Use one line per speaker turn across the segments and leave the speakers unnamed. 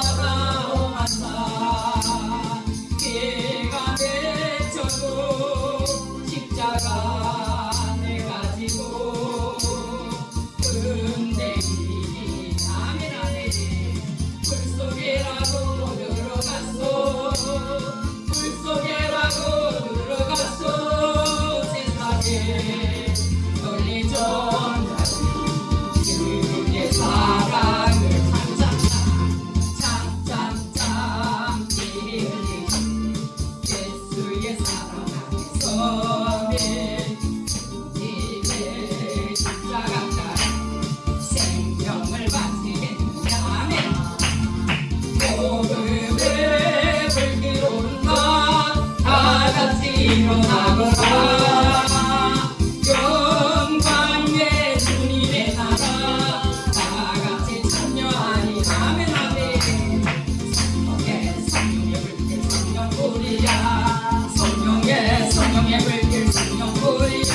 살아오만사 피가 맺혀도 십자가 내가 지고 은대기 아멘 아멘 불속에라도 들어갔소 불속에라도 들어갔소 세상에 돌리던 그의 사랑을 참 피 흘리신 예수의 사랑 안에서 이제 십자가 따라 생명을 바치겠다 아멘 복음의 불길 오른다 다같이 일어나거라 영광의 주님의 나라 다같이 참여하니 아멘 아멘 성령의 불길 성령불이야 성령의 불길 성령불이야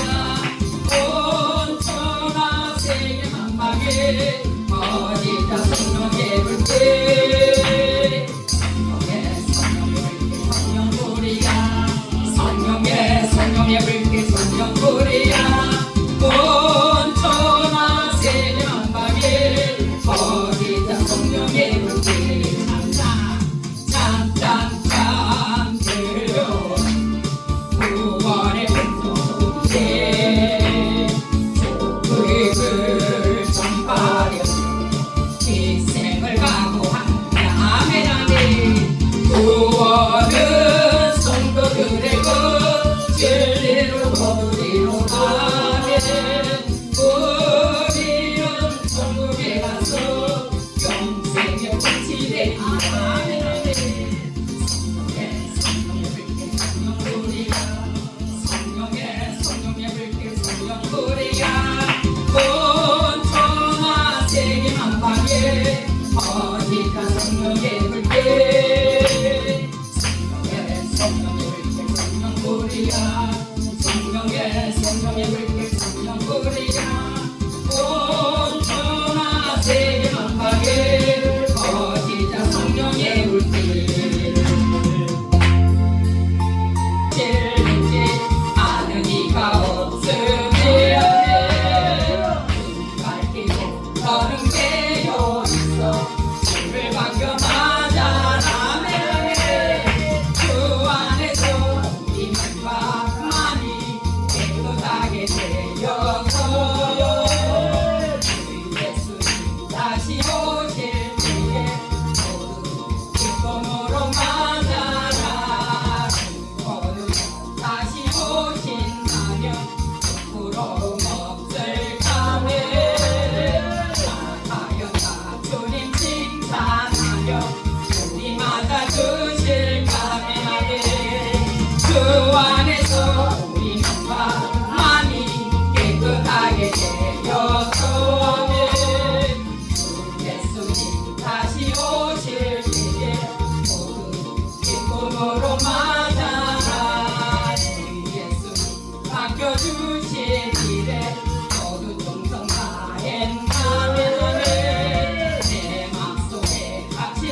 온 천하 세계 만방에 어디다 성령의 불길 성령불이야 성령의 불길 성령불이야 온 천하 세계 만방에 어디다 성령의 불길 짠짠짠 들려 구원의 분노에 복음을 전파하려 희생을 각오한다 아멘 아멘 구원은 성도들의 것 진리로 거두리로다 우리는 천국에 가서 영생의 꽃이 되리라 아멘 성령의 불길 성령불이야 온 천하 세계 만방에 어디가 성령의 불길 성령의 불길 성령불이야 성령의 불길 성령불이야 온 천하 세계 만방에 어디다 성령의 불길 아는 이가 없으면 밝히고 너는 깨어 있어 주를 반겨하자 아멘 주 안에서 우리 만방만이 깨끗하게 되어서 예수님 다시 오실 때에 모두 기쁨으로 맞아라 다시 오신다면 부러움 없을까매 하였다 주님 칭찬하며 우리 맞아주실까매 주 안에서 우리 만방만이 깨끗하게 되어서 주 예수님 다시 오실 때에 모두 기쁨으로 맞아라 맡겨주시기를 모두 충성 다했다면 내 맘속에 갇힌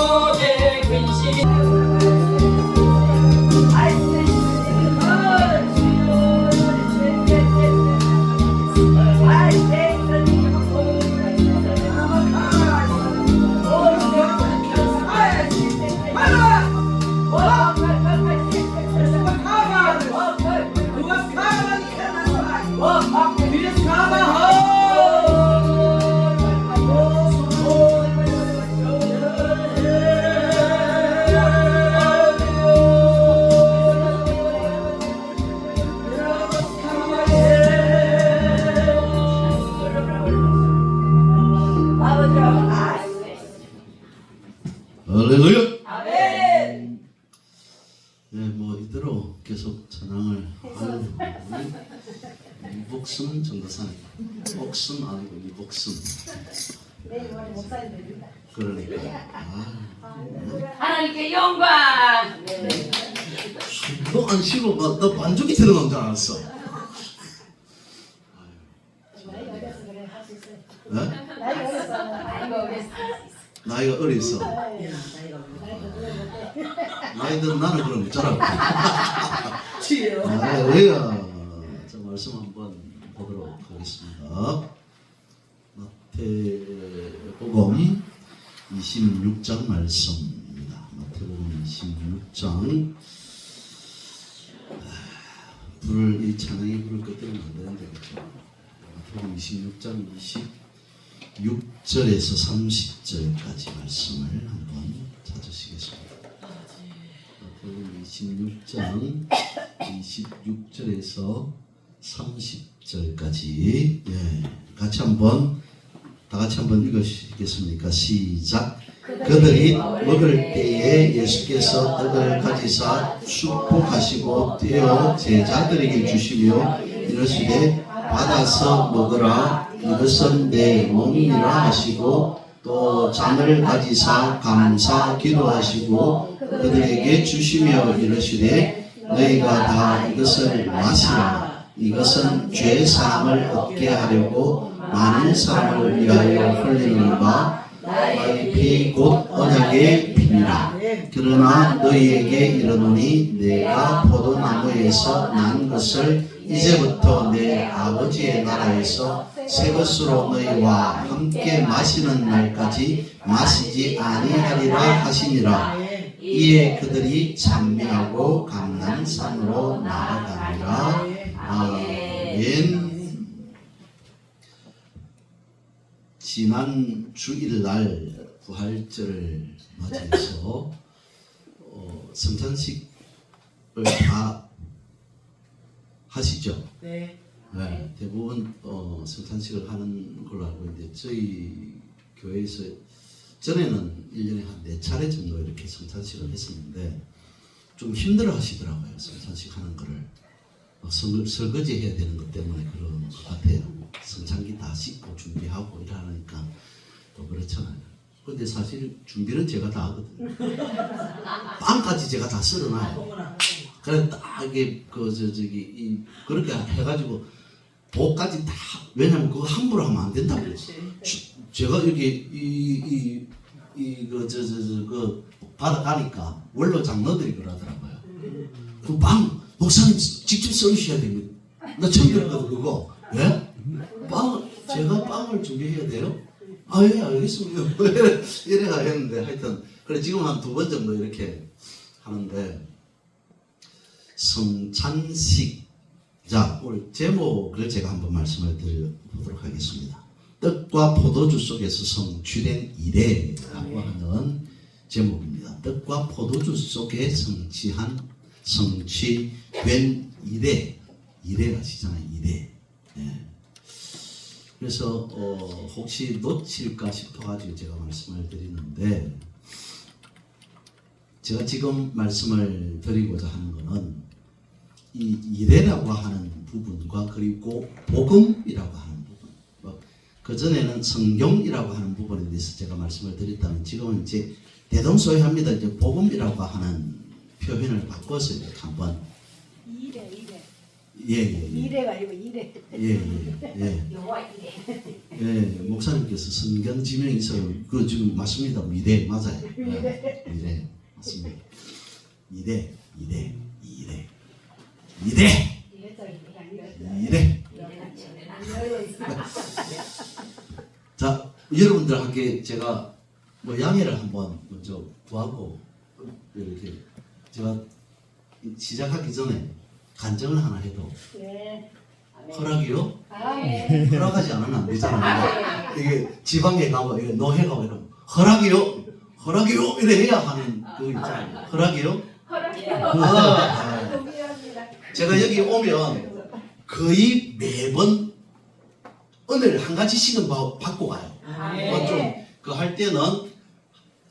속에 근심
할렐루야.
아멘.
네, 뭐 이대로 계속 찬양을 하는 이복순 전도사님, 복순 아니고 이복순. 그러니까
하나님께 영광.
너 안 쉬고 너 반죽이 들어간 줄 알았어. 네? 나이가 어려서. 나이든 나는 그럼 어쩌라고. 할렐루야. 자, 말씀 한번 보도록 하겠습니다. 마태복음 26장 말씀입니다. 마태복음 26장. 이 찬양이 불을 끄뜨리면 안 되는데, 그렇죠? 마태복음 26장 26절에서 30절까지 말씀을 한번 찾으시겠습니다. 마태복음 26장 26절에서 30절까지 같이 한번 다 같이 한번 읽으시겠습니까? 시작. 그들이 먹을 때에 예수께서 떡을 가지사 축복하시고 떼어 제자들에게 주시며 이르시되 받아서 먹으라 이것은 내 몸이라 하시고 또 잔을 가지사 감사 기도하시고 그들에게 주시며 이르시되 너희가 다 이것을 마시라 이것은 죄 사함을 얻게 하려고 많은 사람을 위하여 흘리는 바 나의 피 곧 언약의 피니라. 그러나 너희에게 이르노니 내가 포도나무에서 난 것을 이제부터 내 아버지의 나라에서 새 것으로 너희와 함께 마시는 날까지 마시지 아니하리라 하시니라. 이에 그들이 찬미하고 감람산으로 나아가니라. 아멘. 지난 주일날 부활절을 맞이해서 성찬식을 다 하시죠?
네.
네, 대부분 성찬식을 하는 걸로 알고 있는데 저희 교회에서 전에는 1년에 한 4차례 정도 이렇게 성찬식을 했었는데 좀 힘들어 하시더라고요. 성찬식 하는 거를 설거지 해야 되는 것 때문에 그런 것 같아요. 성찬기 다 씻고 준비하고 이러니까 또 그렇잖아요. 근데 사실 준비는 제가 다 하거든요. 빵까지 제가 다 썰어놔요. 그래 딱 이게 그렇게 해가지고 도까지 다 왜냐면 그거 함부로 하면 안 된다고. 제가 여기 그 바다 가니까 원로 장로들이 그러더라고요. 그 빵 목사님 직접 썰으셔야 됩니다. 나 처음 들었거든 그거. 예? 제가 빵을 준비해야 돼요? 아, 예, 알겠습니다. 이래가 했는데, 하여튼, 그래, 지금 한 2번 정도 이렇게 하는데, 성찬식. 자, 오늘 제목을 제가 한번 말씀을 드려보도록 하겠습니다. 떡과 포도주 속에서 성취된 이래라고 하는 제목입니다. 떡과 포도주 속에 성취된 이래 아시잖아요, 이래. 네. 그래서 혹시 놓칠까 싶어가지고 제가 말씀을 드리는데 제가 지금 말씀을 드리고자 하는 것은 이 이래라고 하는 부분과 그리고 복음이라고 하는 부분 그 전에는 성경이라고 하는 부분에 대해서 제가 말씀을 드렸다면 지금은 이제 대동소이합니다. 이제 복음이라고 하는 표현을 바꿔서 이렇게 한번 예예예.
이래가 아니고 이래.
예예예. 예, 목사님께서 성경 지명이 있어요. 그 지금 맞습니다. 미래 맞아요. 미래 맞습니다. 이래. 자, 여러분들에게 제가 뭐 양해를 한번 먼저 구하고 이렇게 제가 시작하기 전에 간증을 하나 해도
네.
허락이요?
네.
허락하지 않으면 안 되잖아요. 이게 지방에 가고 이게 노회 가고 이러면 허락이요 이래 해야 하는 그 있잖아요. 허락이요? 제가 여기 오면 거의 매번 은혜를 한 가지씩은 받고 가요. 뭐 좀 그 할 때는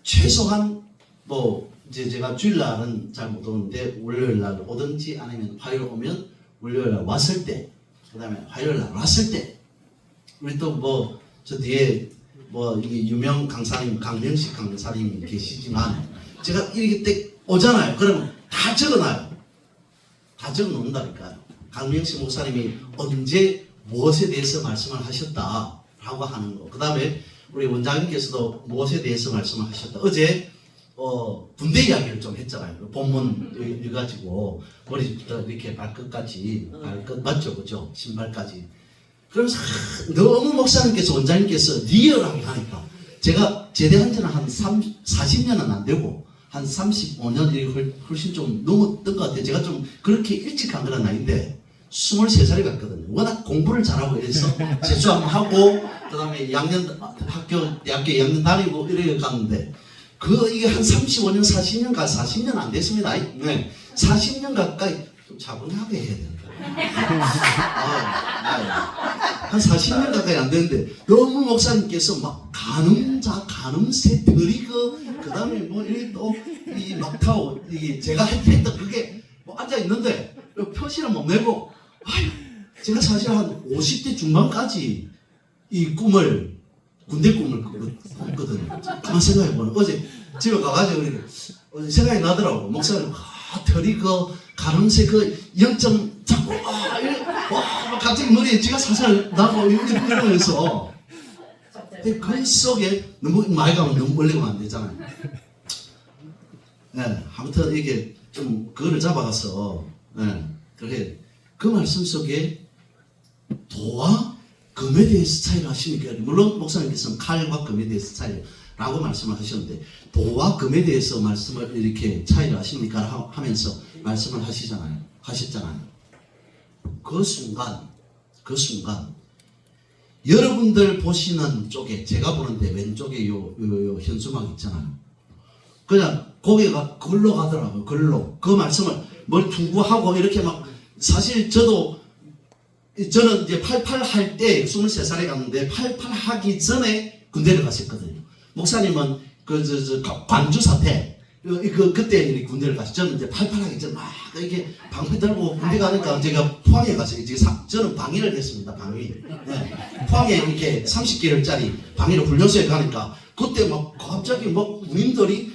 최소한 뭐 이제 제가 주일날은 잘 못 오는데 월요일날 오든지 아니면 화요일 오면 월요일날 왔을 때, 그다음에 화요일날 왔을 때, 우리 또 뭐 저 뒤에 뭐 이게 유명 강사님 강명식 강사님 계시지만 제가 이렇게 딱 오잖아요. 그러면 다 적어놔요. 다 적어놓는다니까요. 강명식 목사님이 언제 무엇에 대해서 말씀을 하셨다라고 하는 거. 그 다음에 우리 원장님께서도 무엇에 대해서 말씀을 하셨다. 어제 군대 이야기를 좀 했잖아요. 본문 읽어가지고 머리부터 이렇게 발끝까지, 발끝 맞죠, 그죠? 신발까지. 그러면서 너무 목사님께서 원장님께서 리얼하게 하니까 제가 제대한 지는 한 40년은 안 되고 한 35년 이렇게 훨씬 좀 넘었던 것 같아요. 제가 좀 그렇게 일찍 간 건 아닌데 23살에 갔거든요. 워낙 공부를 잘하고 이래서 재수 한번 하고 그다음에 대학교 2학년 다니고 이렇게 갔는데 이게 한 35년 40년 안 됐습니다. 네. 40년 가까이 좀 차분하게 해야 된다. 한 40년 가까이 안 됐는데 너무 목사님께서 막 간음새 드리고 그다음에 뭐 이렇게 또이 막타오 이게 제가 했던 그게 뭐 앉아 있는데 표시를 못 내고 제가 사실 한 50대 중반까지 이 군대 꿈을 꿨거든요. 가만 생각해보면 어제 집에 가가지고 생각이 나더라고. 목사님 털이 가늠새 0점 잡고 갑자기 머리에 쥐가 살살 나고 이러면서 그 속에 너무 많이 가면 너무 멀리 가면 안 되잖아요. 네, 아무튼 이게 좀 그거를 잡아가서 그렇게 그 말씀 속에 도와 금에 대해서 차이를 하시니까 물론 목사님께서는 칼과 금에 대해서 차이라고 말씀을 하셨는데 도와 금에 대해서 말씀을 이렇게 차이를 하십니까 하면서 말씀을 하셨잖아요. 그 순간 여러분들 보시는 쪽에 제가 보는데 왼쪽에 요 현수막 있잖아요. 그냥 고개가 글로 가더라고요. 글로 그 말씀을 뭘 투구하고 이렇게 막 사실 저는 이제 88 할 때 23살에 갔는데 88 하기 전에 군대를 갔었거든요. 목사님은 관주 사태 그때 군대를 가서 저는 이제 88 하기 전에 막 이렇게 방패 들고 군대 가니까 제가 포항에 갔어요. 저는 방위를 했습니다. 방위. 네. 포항에 이렇게 30개월짜리 방위를 훈련소에 가니까 그때 막 갑자기 막 군인들이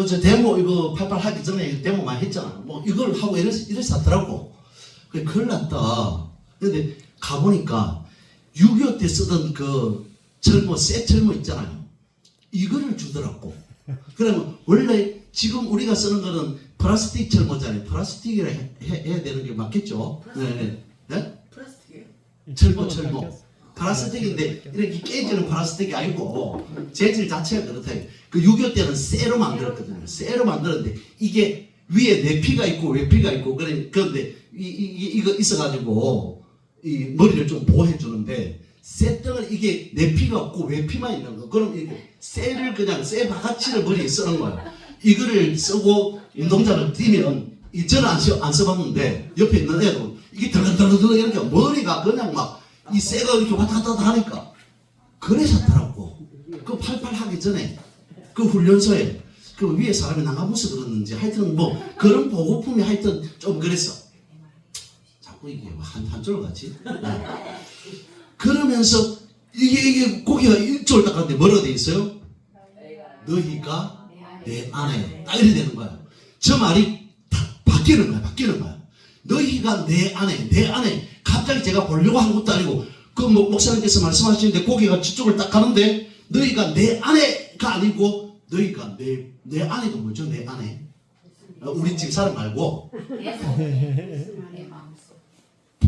저 데모 이거 88 하기 전에 데모 많이 했잖아. 뭐 이걸 하고 이래서 하더라고. 큰일 났다. 근데 가보니까 6.25 때 쓰던 그 새 철모 있잖아요. 이거를 주더라고. 그러면 원래 지금 우리가 쓰는 거는 플라스틱 철모잖아요. 플라스틱이라 해야 되는 게 맞겠죠? 네? 플라스틱이에요. 철모. 플라스틱인데 이렇게 깨지는 플라스틱이 아니고 재질 자체가 그렇다. 그 6.25 때는 쇠로 만들었거든요. 쇠로 만들었는데 이게 위에 내피가 있고 외피가 있고 그런데 이거 있어가지고 이 머리를 좀 보호해 주는데 쇠등은 이게 내피가 없고 외피만 있는 거. 그럼 이게 쇠를 그냥 쇠 바가지를 머리에 쓰는 거예요. 이거를 쓰고 운동장을 뛰면 저는 안 써봤는데 옆에 있는 애도 이게 덜덜덜덜 이렇게 머리가 그냥 막 이 쇠가 이렇게 왔다 갔다 하니까 그러셨더라고. 그 88 하기 전에 그 훈련소에 그 위에 사람이 나가면서 그러는지 하여튼 뭐 그런 보고품이 하여튼 좀 그랬어. 자꾸 이게 한줄 같이. 그러면서 이게 고기가 이쪽을 딱 갔는데 뭐라고 돼 있어요? 너희가 내 안에 딱 이래 되는 거야. 저 말이 다 바뀌는 거야. 너희가 내 안에 갑자기 제가 보려고 한 것도 아니고 그 목사님께서 말씀하시는데 고개가 저쪽을 딱 가는데 너희가 내 안에가 아니고 너희가 내 안에가 뭐죠? 내 안에 우리 집 사람 말고
내 마음속.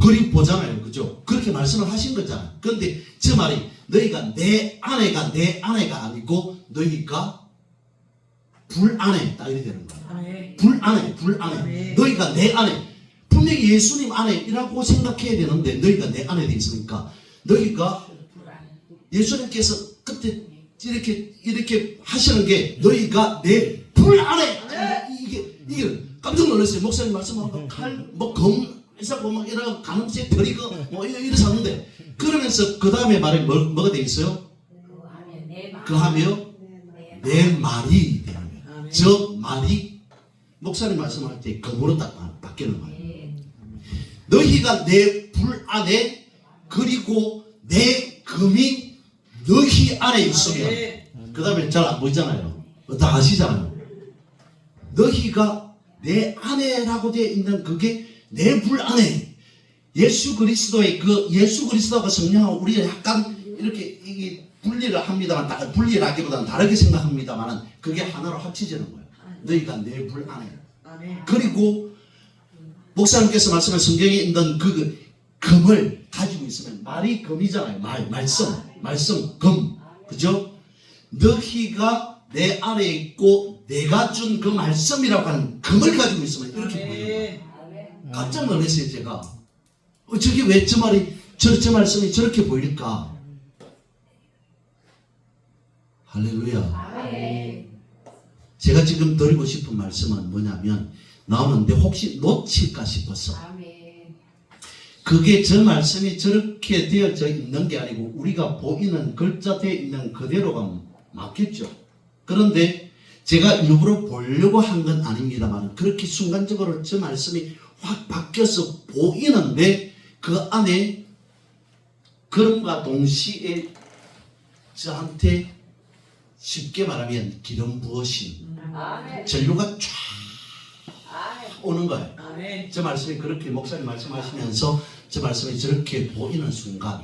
그리 보잖아요. 그죠? 그렇게 말씀을 하신 거잖아요. 그런데 저 말이 너희가 내 안에가 아니고 너희가 불 안에 딱 이렇게 되는 거예요. 불 안에 너희가 내 안에 분명히 예수님 안에라고 생각해야 되는데 너희가 내 안에 돼 있으니까 너희가 예수님께서 그때 이렇게 하시는 게 너희가 내 불 안에 이게 깜짝 놀랐어요. 목사님 말씀하고 칼검 있었고 막 이런 가늠쇠 벼리고 뭐 이래서 하는데 그러면서 그 다음에 말에 뭐가 돼 있어요? 그 하며 내 말이 되는 거예요. 저 말이 목사님 말씀할 때 검으로 딱 바뀌는 거예요. 너희가 내 불 안에 그리고 내 금이 너희 안에 있으면 그 다음에 잘 안 보이잖아요. 다 아시잖아요. 너희가 내 안에라고 되어 있는 그게 내 불 안에 예수 그리스도가 성령하고 우리가 약간 이렇게 이게 분리를 합니다만 분리를 하기보다는 다르게 생각합니다만 그게 하나로 합치지는 거예요. 너희가 내 불 안에. 그리고 목사님께서 말씀한 성경에 있는 그 금을 가지고 있으면 말이 금이잖아요. 말씀 금. 그죠? 너희가 내 안에 있고 내가 준 그 말씀이라고 하는 금을 가지고 있으면 이렇게 보이는 거예요. 깜짝 놀랐어요. 제가 저게 왜 저 말씀이 저렇게 보일까? 할렐루야. 제가 지금 드리고 싶은 말씀은 뭐냐면 나오는데 혹시 놓칠까 싶었어. 그게 저 말씀이 저렇게 되어져 있는 게 아니고 우리가 보이는 글자되어 있는 그대로가 맞겠죠. 그런데 제가 일부러 보려고 한 건 아닙니다만 그렇게 순간적으로 저 말씀이 확 바뀌어서 보이는데 그 안에 그럼과 동시에 저한테 쉽게 말하면 기름 부으신 전류가 쫙 오는 거예요. 저 말씀이 그렇게 목사님 말씀하시면서 저 말씀이 저렇게 보이는 순간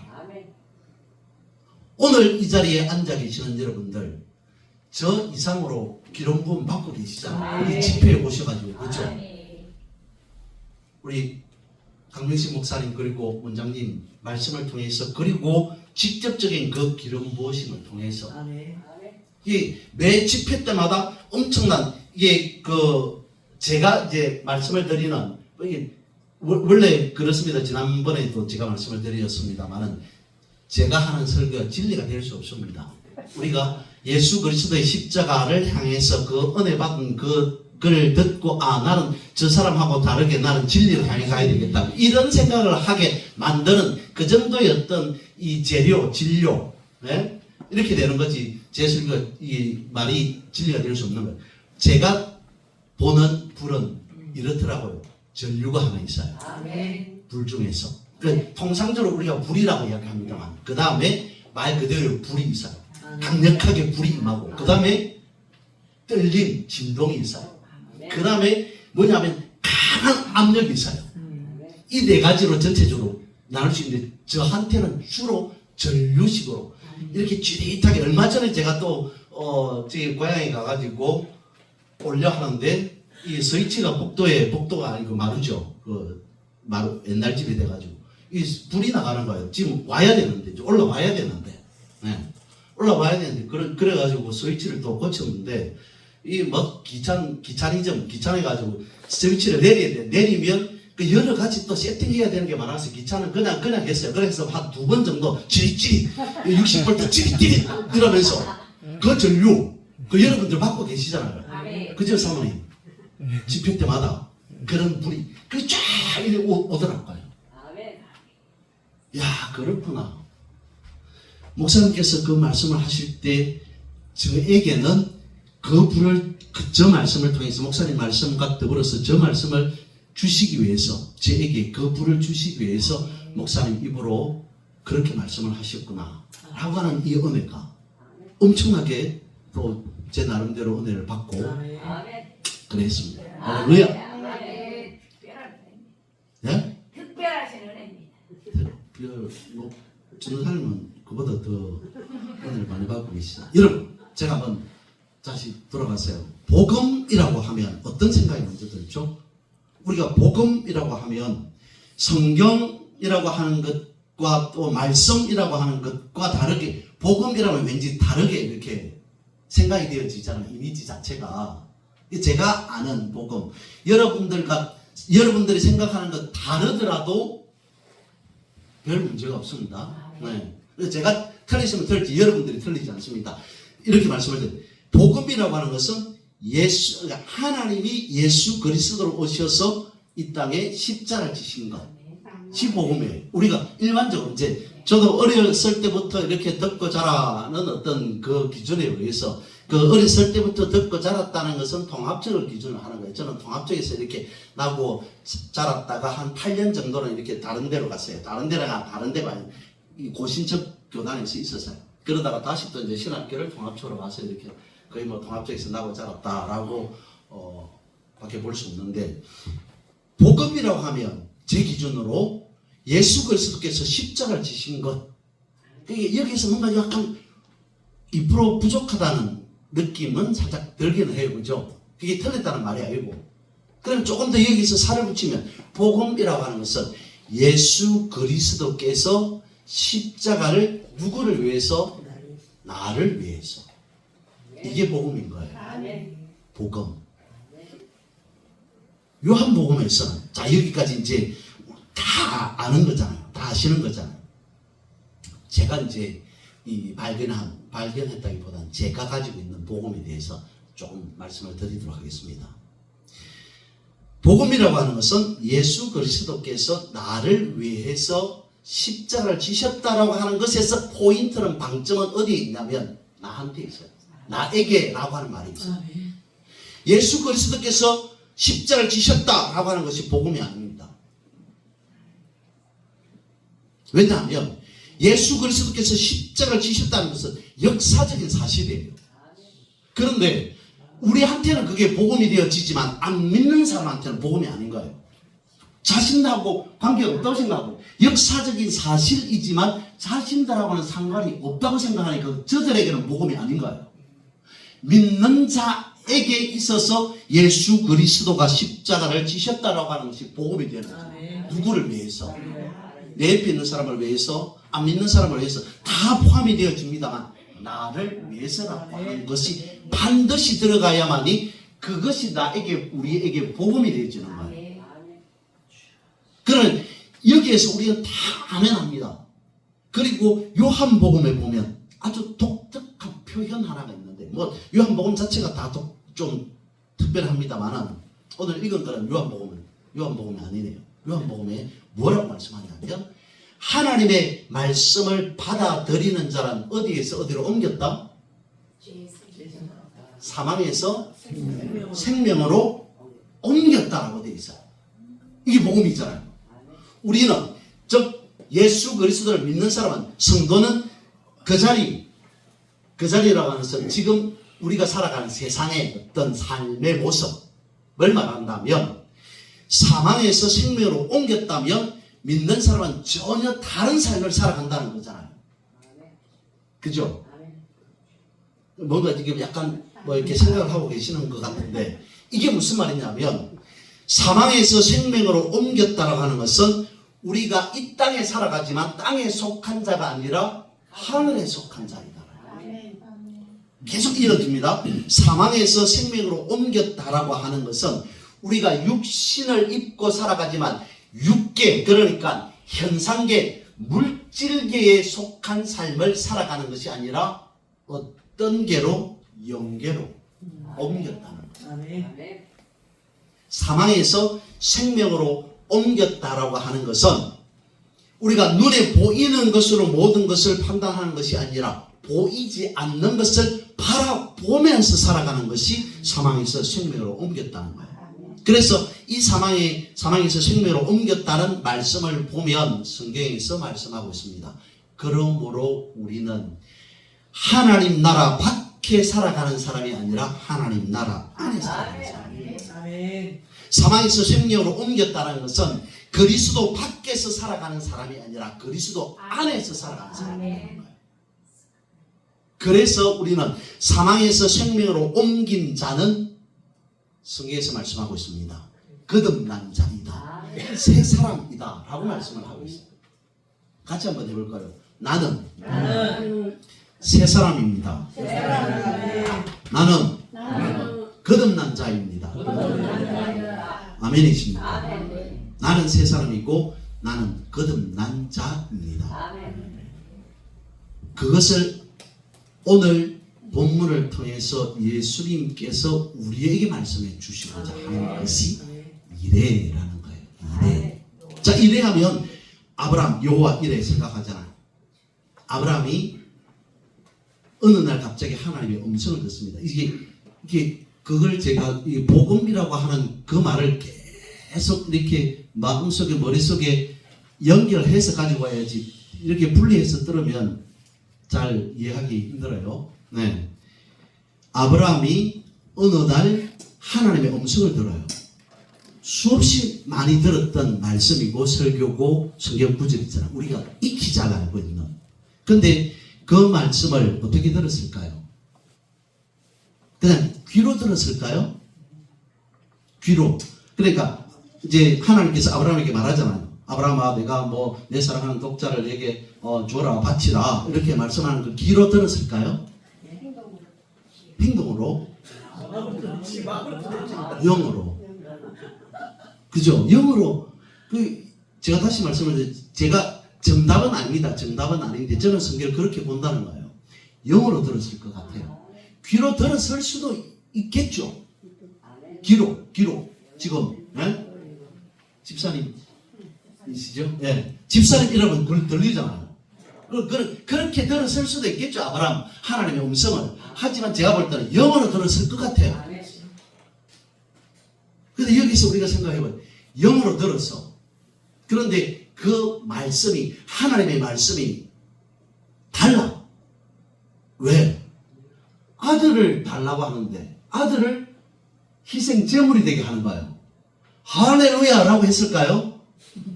오늘 이 자리에 앉아 계시는 여러분들 저 이상으로 기름 부음 받고 계시잖아요. 우리 집회에 오셔가지고 그렇죠? 우리 강명식 목사님 그리고 원장님 말씀을 통해서 그리고 직접적인 그 기름 부으심을 통해서 매 집회 때마다 엄청난 제가 이제 말씀을 드리는 원래 그렇습니다. 지난번에도 제가 말씀을 드렸습니다만은 제가 하는 설교가 진리가 될 수 없습니다. 우리가 예수 그리스도의 십자가를 향해서 그 은혜 받은 그걸 듣고 나는 저 사람하고 다르게 나는 진리를 향해 가야 되겠다 이런 생각을 하게 만드는 그 정도의 어떤 이 재료 진료 이렇게 되는 거지 제 설교가 이 말이 진리가 될 수 없는 거예요. 제가 보는 불은 이렇더라고요. 전류가 하나 있어요. 불 중에서 통상적으로 우리가 불이라고 이야기합니다만 그 다음에 말 그대로 불이 있어요. 강력하게 불이 임하고 그 다음에 떨림, 진동이 있어요. 그 다음에 뭐냐면 강한 압력이 있어요. 이 네 가지로 전체적으로 나눌 수 있는데 저한테는 주로 전류식으로 이렇게 찌릿하게 얼마 전에 제가 또 저기 고향에 가가지고 올려 하는데 이 스위치가 복도가 아니고 마루죠. 마루 옛날 집이 돼가지고 이 불이 나가는 거예요. 지금 와야 되는데 올라와야 되는데 올라와야 되는데 그래가지고 스위치를 또 고쳤는데 이 뭐 귀찮아가지고 스위치를 내려야 돼. 내리면 그 여러 가지 또 세팅해야 되는 게 많아서 귀찮은 그냥 했어요. 그래서 한 2번 정도 찌릿찌릿 60V 찌릿찌릿 이러면서 그 전류 그 여러분들 받고 계시잖아요. 그죠 사모님? 집회 때마다 그런 불이 그 쫙 오더라고요. 야 그렇구나. 목사님께서 그 말씀을 하실 때 저에게는 그 불을 저 말씀을 통해서 목사님 말씀과 더불어서 저 말씀을 주시기 위해서 저에게 그 불을 주시기 위해서 목사님 입으로 그렇게 말씀을 하셨구나 라고 하는 이 은혜가 엄청나게 또 제 나름대로 은혜를 받고 그랬습니다. 할렐루야. 예?
특별하신 은혜입니다.
뭐 전사님은 그보다 더 은혜를 많이 받고 계시죠. 여러분, 제가 한번 다시 돌아가세요. 복음이라고 하면 어떤 생각이 먼저 들죠? 우리가 복음이라고 하면 성경이라고 하는 것과 또 말씀이라고 하는 것과 다르게 복음이라면 왠지 다르게 이렇게 생각이 되어지잖아요. 이미지 자체가. 제가 아는 복음, 여러분들이 생각하는 것 다르더라도 별 문제가 없습니다. 네. 제가 틀리시면 틀리지 여러분들이 틀리지 않습니다. 이렇게 말씀을 드려요. 복음이라고 하는 것은 하나님이 예수 그리스도로 오셔서 이 땅에 십자가를 지신 것. 복음이에요. 우리가 일반적으로 이제 저도 어렸을 때부터 이렇게 듣고 자라는 어떤 그 기준에 의해서 그 어렸을 때부터 듣고 자랐다는 것은 통합적을 기준으로 하는 거예요. 저는 통합적에서 이렇게 나고 자랐다가 한 8년 정도는 이렇게 다른 데로 갔어요. 다른 데가 이 고신척 교단에서 있었어요. 그러다가 다시 또 이제 신학교를 통합적으로 가서 이렇게 거의 뭐 통합적에서 나고 자랐다라고 밖에 볼 수 없는데 복음이라고 하면 제 기준으로 예수 그리스도께서 십자가를 지신 것. 여기서 뭔가 약간 2% 부족하다는 느낌은 살짝 들기는 해요. 그죠? 그게 틀렸다는 말이 아니고. 그럼 조금 더 여기서 살을 붙이면 복음이라고 하는 것은 예수 그리스도께서 십자가를 누구를 위해서? 나를 위해서. 이게 복음인 거예요. 복음. 요한복음에서는 자 여기까지 이제 다 아는 거잖아요. 다 아시는 거잖아요. 제가 이제 이 발견했다기보다는 제가 가지고 있는 복음에 대해서 조금 말씀을 드리도록 하겠습니다. 복음이라고 하는 것은 예수 그리스도께서 나를 위해서 십자가를 지셨다라고 하는 것에서 포인트는 방점은 어디에 있냐면 나한테 있어요. 나에게라고 하는 말이 있어요. 예수 그리스도께서 십자가를 지셨다라고 하는 것이 복음이 아닙니다. 왜냐하면 예수 그리스도께서 십자가를 지셨다는 것은 역사적인 사실이에요. 그런데 우리한테는 그게 복음이 되어지지만 안 믿는 사람한테는 복음이 아닌 거예요. 자신하고 관계가 없다고 생각하고 역사적인 사실이지만 자신들하고는 상관이 없다고 생각하니까 저들에게는 복음이 아닌 거예요. 믿는 자에게 있어서 예수 그리스도가 십자가를 지셨다라고 하는 것이 복음이 되는 거예요. 누구를 위해서? 내 옆에 있는 사람을 위해서, 안 믿는 사람을 위해서 다 포함이 되어집니다만 나를 위해서라고 하는 것이 반드시 들어가야만이 그것이 우리에게 복음이 되어지는 거예요. 그러면 여기에서 우리는 다 아멘합니다. 그리고 요한복음에 보면 아주 독특한 표현 하나가 있는데 뭐 요한복음 자체가 다 좀 특별합니다만은 오늘 읽은 거는 요한복음이 아니네요. 요한복음에 뭐라고 말씀하냐면 하나님의 말씀을 받아들이는 자는 어디에서 어디로 옮겼다? 사망에서 생명으로 옮겼다라고 되어 있어요. 이게 복음이잖아요. 우리는 즉 예수 그리스도를 믿는 사람은 성도는 그 자리라고 하는 것은 지금 우리가 살아가는 세상의 어떤 삶의 모습을 말한다면 사망에서 생명으로 옮겼다면 믿는 사람은 전혀 다른 삶을 살아간다는 거잖아요. 그죠? 뭔가 지금 약간 뭐 이렇게 생각을 하고 계시는 것 같은데 이게 무슨 말이냐면 사망에서 생명으로 옮겼다라고 하는 것은 우리가 이 땅에 살아가지만 땅에 속한 자가 아니라 하늘에 속한 자이다. 계속 이어집니다. 사망에서 생명으로 옮겼다라고 하는 것은 우리가 육신을 입고 살아가지만 육계 그러니까 현상계 물질계에 속한 삶을 살아가는 것이 아니라 어떤 계로? 영계로 옮겼다는 거예요. 사망에서 생명으로 옮겼다라고 하는 것은 우리가 눈에 보이는 것으로 모든 것을 판단하는 것이 아니라 보이지 않는 것을 바라보면서 살아가는 것이 사망에서 생명으로 옮겼다는 거예요. 그래서 이 사망에서 생명으로 옮겼다는 말씀을 보면 성경에서 말씀하고 있습니다. 그러므로 우리는 하나님 나라 밖에 살아가는 사람이 아니라 하나님 나라 안에 살아가는 사람이에요. 사망에서 생명으로 옮겼다는 것은 그리스도 밖에서 살아가는 사람이 아니라 그리스도 안에서 살아가는 사람이라는 거예요. 그래서 우리는 사망에서 생명으로 옮긴 자는 성경에서 말씀하고 있습니다. 거듭난 자이다. 새 사람이다 라고 말씀을 하고 있습니다. 같이 한번 해볼까요? 나는 새 사람입니다. 나는 거듭난 자입니다. 아멘이십니까? 나는 새 사람이고 나는 거듭난 자입니다. 그것을 오늘 본문을 통해서 예수님께서 우리에게 말씀해 주시고자 하는 것이 이레라는 거예요. 이레. 자, 이레하면 아브라함, 여호와 이레 생각하잖아요. 아브라함이 어느 날 갑자기 하나님의 음성을 듣습니다. 이게 그걸 제가 이 복음이라고 하는 그 말을 계속 이렇게 마음속에 머릿속에 연결해서 가지고 와야지 이렇게 분리해서 들으면 잘 이해하기 힘들어요. 네. 아브라함이 어느 날 하나님의 음성을 들어요. 수없이 많이 들었던 말씀이고 설교고 성경 구절이잖아. 우리가 익히 잘 알고 있는. 근데 그 말씀을 어떻게 들었을까요? 그냥 귀로 들었을까요? 귀로. 그러니까 이제 하나님께서 아브라함에게 말하잖아요. 아브라함아, 내가 뭐 내 사랑하는 독자를 내게 주어라, 바치라 이렇게 말씀하는 그 귀로 들었을까요? 행동으로? 영으로. 그죠? 영으로. 제가 다시 말씀을 제가 정답은 아닙니다. 정답은 아닌데 저는 성경을 그렇게 본다는 거예요. 영으로 들었을 것 같아요. 귀로 들었을 수도 있겠죠. 귀로 지금 집사님 이시죠? 예. 집사님 이러면 그걸 들리잖아요. 그렇게 들었을 수도 있겠죠. 아브라함 하나님의 음성을. 하지만 제가 볼 때는 영어로 들었을 것 같아요. 근데 여기서 우리가 생각해봐요. 영어로 들었어. 그런데 그 말씀이 하나님의 말씀이 달라. 왜? 아들을 달라고 하는데 아들을 희생 제물이 되게 하는 거예요. 할렐루야라고 했을까요?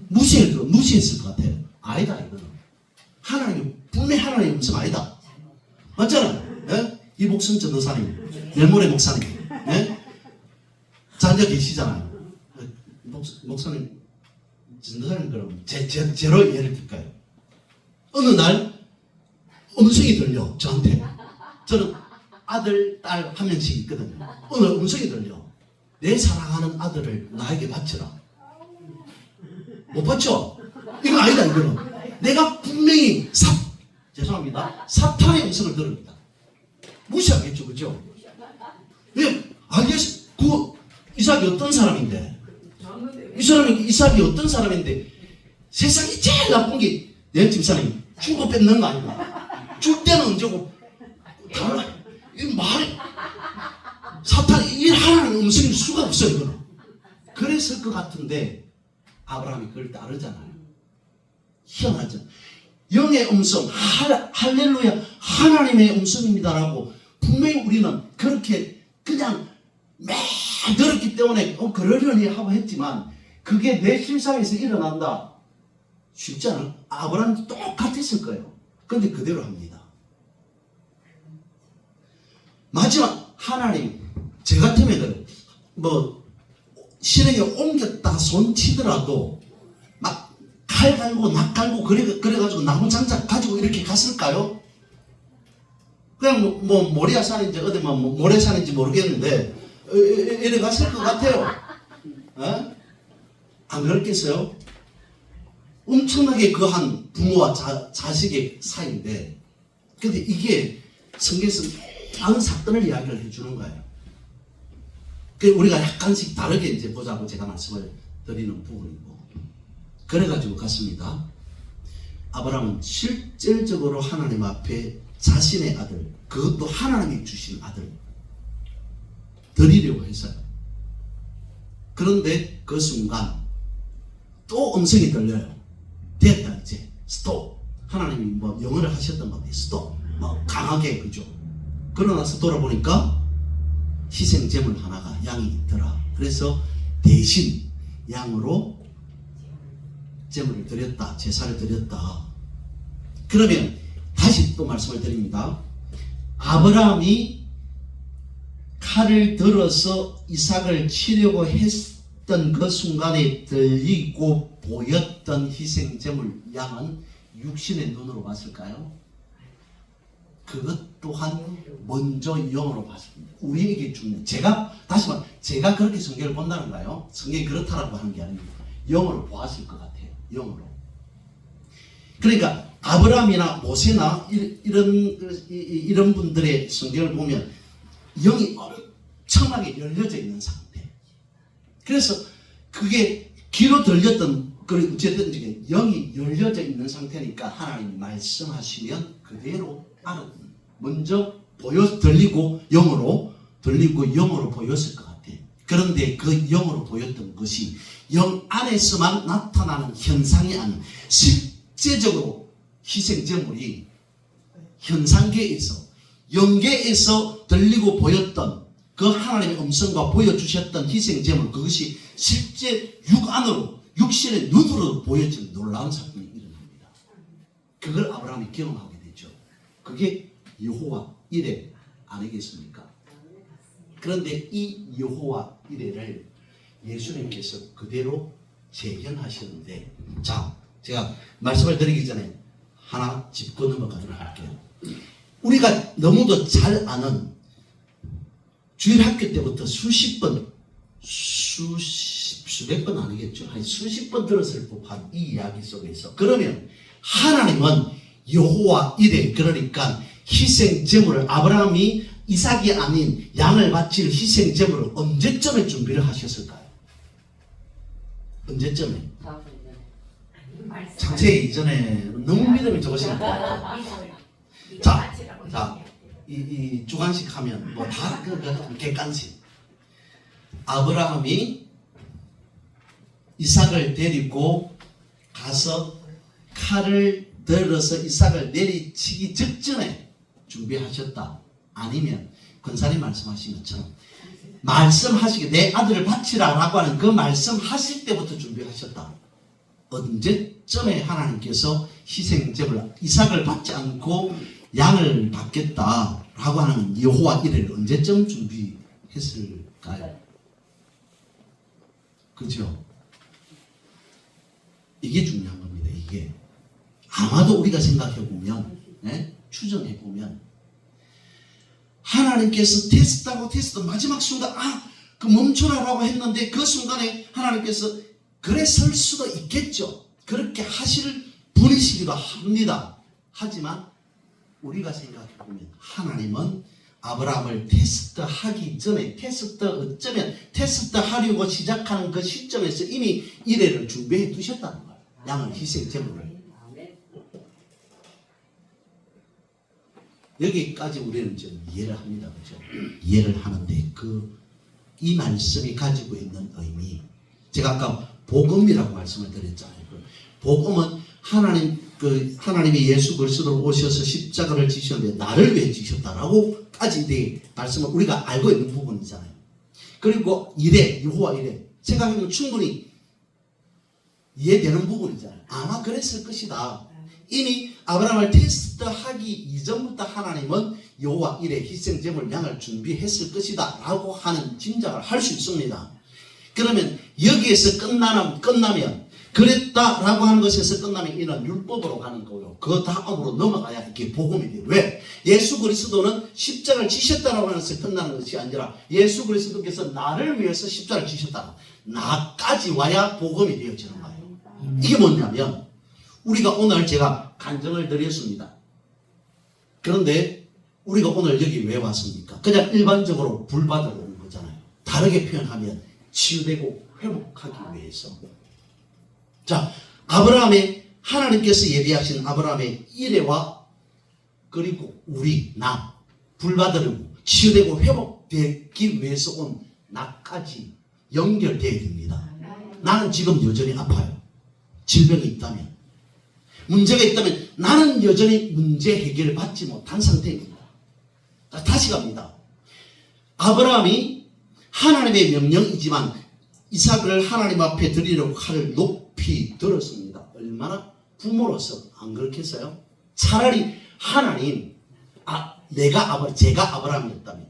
무시했을 것 같아요. 아니다 이거는. 하나님 분명히 하나님의 음성 아니다. 맞잖아요. 예? 이복순 전도사님, 멜모레 목사님, 예? 자녀 계시잖아요. 목사님, 전도사님 그럼 제로 예를 들까요? 어느 날 음성이 들려 저한테. 저는 아들, 딸 한 명씩 있거든요. 어느 음성이 들려. 내 사랑하는 아들을 나에게 바쳐라. 못 바쳐. 이거 아니다 이거는. 내가 분명히 죄송합니다. 사탄의 음성을 들읍니다. 무시하겠죠, 그죠? 왜? 알겠어. 이삭이 어떤 사람인데? 이삭이 어떤 사람인데? 세상에 제일 나쁜 게 내 집사님 주고 뺏는 거 아닌가? 줄 때는 언제고 달라. 이 말이 사탄이 이 하나님의 음성일 수가 없어요, 이거는. 그랬을 것 같은데 아브라함이 그걸 따르잖아요. 희한하죠. 영의 음성, 할렐루야, 하나님의 음성입니다라고 분명히 우리는 그렇게 그냥 매일 들었기 때문에 그러려니 하고 했지만 그게 내 실상에서 일어난다. 쉽지 않아. 아브라함도 똑같았을 거예요. 근데 그대로 합니다. 마지막 하나님, 제 같으면 뭐 실에게 옮겼다 손치더라도 막 칼 갈고 낙 갈고 그래가지고 나무 장작 가지고 이렇게 갔을까요? 그냥 뭐 모리아산인지 어디 뭐 모래산인지 모르겠는데 이래 갔을 것 같아요. 어? 안 그렇겠어요? 엄청나게 거한 부모와 자식의 사이인데 근데 이게 성경에서 많은 사건을 이야기를 해주는 거예요. 우리가 약간씩 다르게 이제 보자고 제가 말씀을 드리는 부분이고 그래가지고 갔습니다. 아브라함은 실질적으로 하나님 앞에 자신의 아들, 그것도 하나님이 주신 아들 드리려고 했어요. 그런데 그 순간 또 음성이 들려요. 됐다 이제 스톱. 하나님이 뭐 영어를 하셨던 것 같아요. 스톱. 뭐 강하게 그죠. 그러나서 돌아보니까 희생제물 하나가 양이 있더라. 그래서 대신 양으로 제물을 드렸다. 제사를 드렸다. 그러면 다시 또 말씀을 드립니다. 아브라함이 칼을 들어서 이삭을 치려고 했던 그 순간에 들리고 보였던 희생제물 양은 육신의 눈으로 봤을까요? 그것 또한 먼저 영으로 봤습니다. 우리에게 주는, 다시 말해, 제가 그렇게 성경을 본다는가요? 성경이 그렇다라고 하는 게 아닙니다. 영으로 보았을 것 같아요. 영으로. 그러니까 아브라함이나 모세나 이런 분들의 성경을 보면 영이 엄청나게 열려져 있는 상태. 그래서 그게 귀로 들렸던, 그리고 어쨌든 영이 열려져 있는 상태니까 하나님이 말씀하시면 그대로 먼저 들리고 영으로 보였을 것 같아요. 그런데 그 영으로 보였던 것이 영 안에서만 나타나는 현상이 아닌 실제적으로 희생제물이 현상계에서 영계에서 들리고 보였던 그 하나님의 음성과 보여주셨던 희생제물, 그것이 실제 육신의 눈으로 보여진 놀라운 사건이 일어납니다. 그걸 아브라함이 경험하게 되죠. 그게 여호와 이레 아니겠습니까? 그런데 이 여호와 이레를 예수님께서 그대로 재현하셨는데, 자, 제가 말씀을 드리기 전에 하나 짚고 넘어가도록 할게요. 우리가 너무도 잘 아는 주일학교 때부터 수백 번 아니겠죠? 한 수십 번 들었을 법한 이 이야기 속에서, 그러면 하나님은 여호와 이레, 그러니까 희생제물을, 아브라함이 이삭이 아닌 양을 바칠 희생제물을 언제쯤에 준비를 하셨을까요? 언제쯤에? 창세 이전에. 너무 믿음이 좋으신 것 같아요. 자, 이 주간식 하면 뭐 다 객관식. 아브라함이 이삭을 데리고 가서 칼을 들어서 이삭을 내리치기 직전에 준비하셨다. 아니면 권사님 말씀하신 것처럼 말씀하시게 내 아들을 바치라라고 하는 그 말씀하실 때부터 준비하셨다. 언제쯤에 하나님께서 희생제물 이삭을 받지 않고 양을 받겠다라고 하는 여호와 이레를 언제쯤 준비했을까요? 그죠? 이게 중요한 겁니다. 이게 아마도 우리가 생각해보면, 추정해보면 하나님께서 테스트 마지막 순간 그 멈춰라라고 했는데 그 순간에 하나님께서 그래 설 수도 있겠죠. 그렇게 하실 분이시기도 합니다. 하지만 우리가 생각해보면 하나님은 아브라함을 테스트하기 전에 어쩌면 테스트하려고 시작하는 그 시점에서 이미 이레를 준비해 두셨다는 거예요. 양을 희생제물을. 여기까지 우리는 좀 이해를 합니다. 그렇죠? 이해를 하는데 이 말씀이 가지고 있는 의미, 제가 아까 복음이라고 말씀을 드렸잖아요. 복음은 하나님이 예수 그리스도로 오셔서 십자가를 지셨는데 나를 위해 지셨다라고까지 말씀을 우리가 알고 있는 부분이잖아요. 그리고 여호와 이레 생각해보면 충분히 이해되는 부분이잖아요. 아마 그랬을 것이다. 이미 아브라함을 테스트하기 이전부터 하나님은 여호와 이레 희생제물 양을 준비했을 것이다 라고 하는 짐작을 할 수 있습니다. 그러면 여기에서 끝나면 그랬다라고 하는 것에서 끝나면 이는 율법으로 가는 거고요. 그 다음으로 넘어가야 이게 복음이 돼요. 왜? 예수 그리스도는 십자가를 지셨다라고 하는 것에 끝나는 것이 아니라 예수 그리스도께서 나를 위해서 십자가를 지셨다. 나까지 와야 복음이 되어지는 거예요. 이게 뭐냐면 우리가 오늘 제가 간증을 드렸습니다. 그런데 우리가 오늘 여기 왜 왔습니까? 그냥 일반적으로 불받으러 온 거잖아요. 다르게 표현하면 치유되고 회복하기 위해서. 자, 하나님께서 예비하신 아브라함의 이레와 그리고 나 불받으려고 치유되고 회복되기 위해서 온 나까지 연결되어야 됩니다. 나는 지금 여전히 아파요. 질병이 있다면, 문제가 있다면 나는 여전히 문제 해결을 받지 못한 상태입니다. 자, 다시 갑니다. 아브라함이 하나님의 명령이지만 이삭을 하나님 앞에 드리려고 칼을 높이 깊이 들었습니다. 얼마나 부모로서 안 그렇겠어요? 차라리 하나님, 제가 아브라함이었다면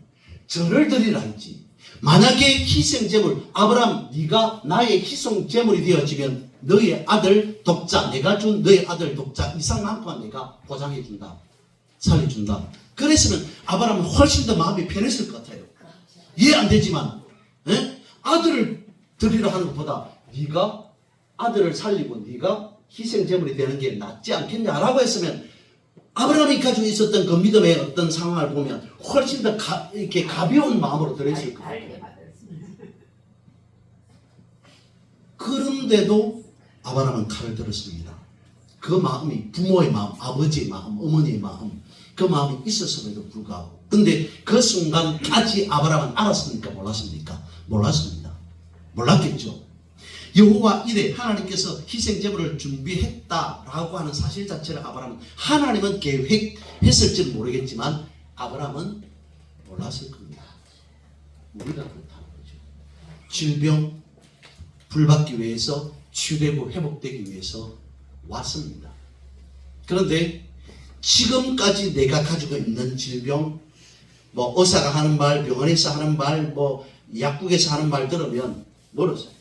저를 드리라 했지. 만약에 희생제물, 아브라함 네가 나의 희생제물이 되어지면 너의 아들 독자, 내가 준 너의 아들 독자 이상만큼은 내가 보장해준다, 살려준다. 그랬으면 아브라함은 훨씬 더 마음이 편했을 것 같아요. 이해 안 되지만 아들을 드리라 하는 것보다 네가 아들을 살리고 네가 희생제물이 되는 게 낫지 않겠냐라고 했으면 아브라함이 가지고 있었던 그 믿음의 어떤 상황을 보면 훨씬 더 이렇게 가벼운 마음으로 들어있을 거예요. 그런데도 아브라함은 칼을 들었습니다. 그 마음이 부모의 마음, 아버지의 마음, 어머니의 마음, 그 마음이 있었음에도 불구하고, 근데 그 순간까지 아브라함은 알았습니까? 몰랐습니까? 몰랐습니다. 몰랐겠죠. 여호와 이래 하나님께서 희생제물을 준비했다라고 하는 사실 자체를 하나님은 계획했을지는 모르겠지만 아브라함은 몰랐을 겁니다. 우리가 그렇다는 거죠. 질병 불받기 위해서 치유되고 회복되기 위해서 왔습니다. 그런데 지금까지 내가 가지고 있는 질병, 뭐 의사가 하는 말, 병원에서 하는 말, 뭐 약국에서 하는 말 들으면 멀었어요.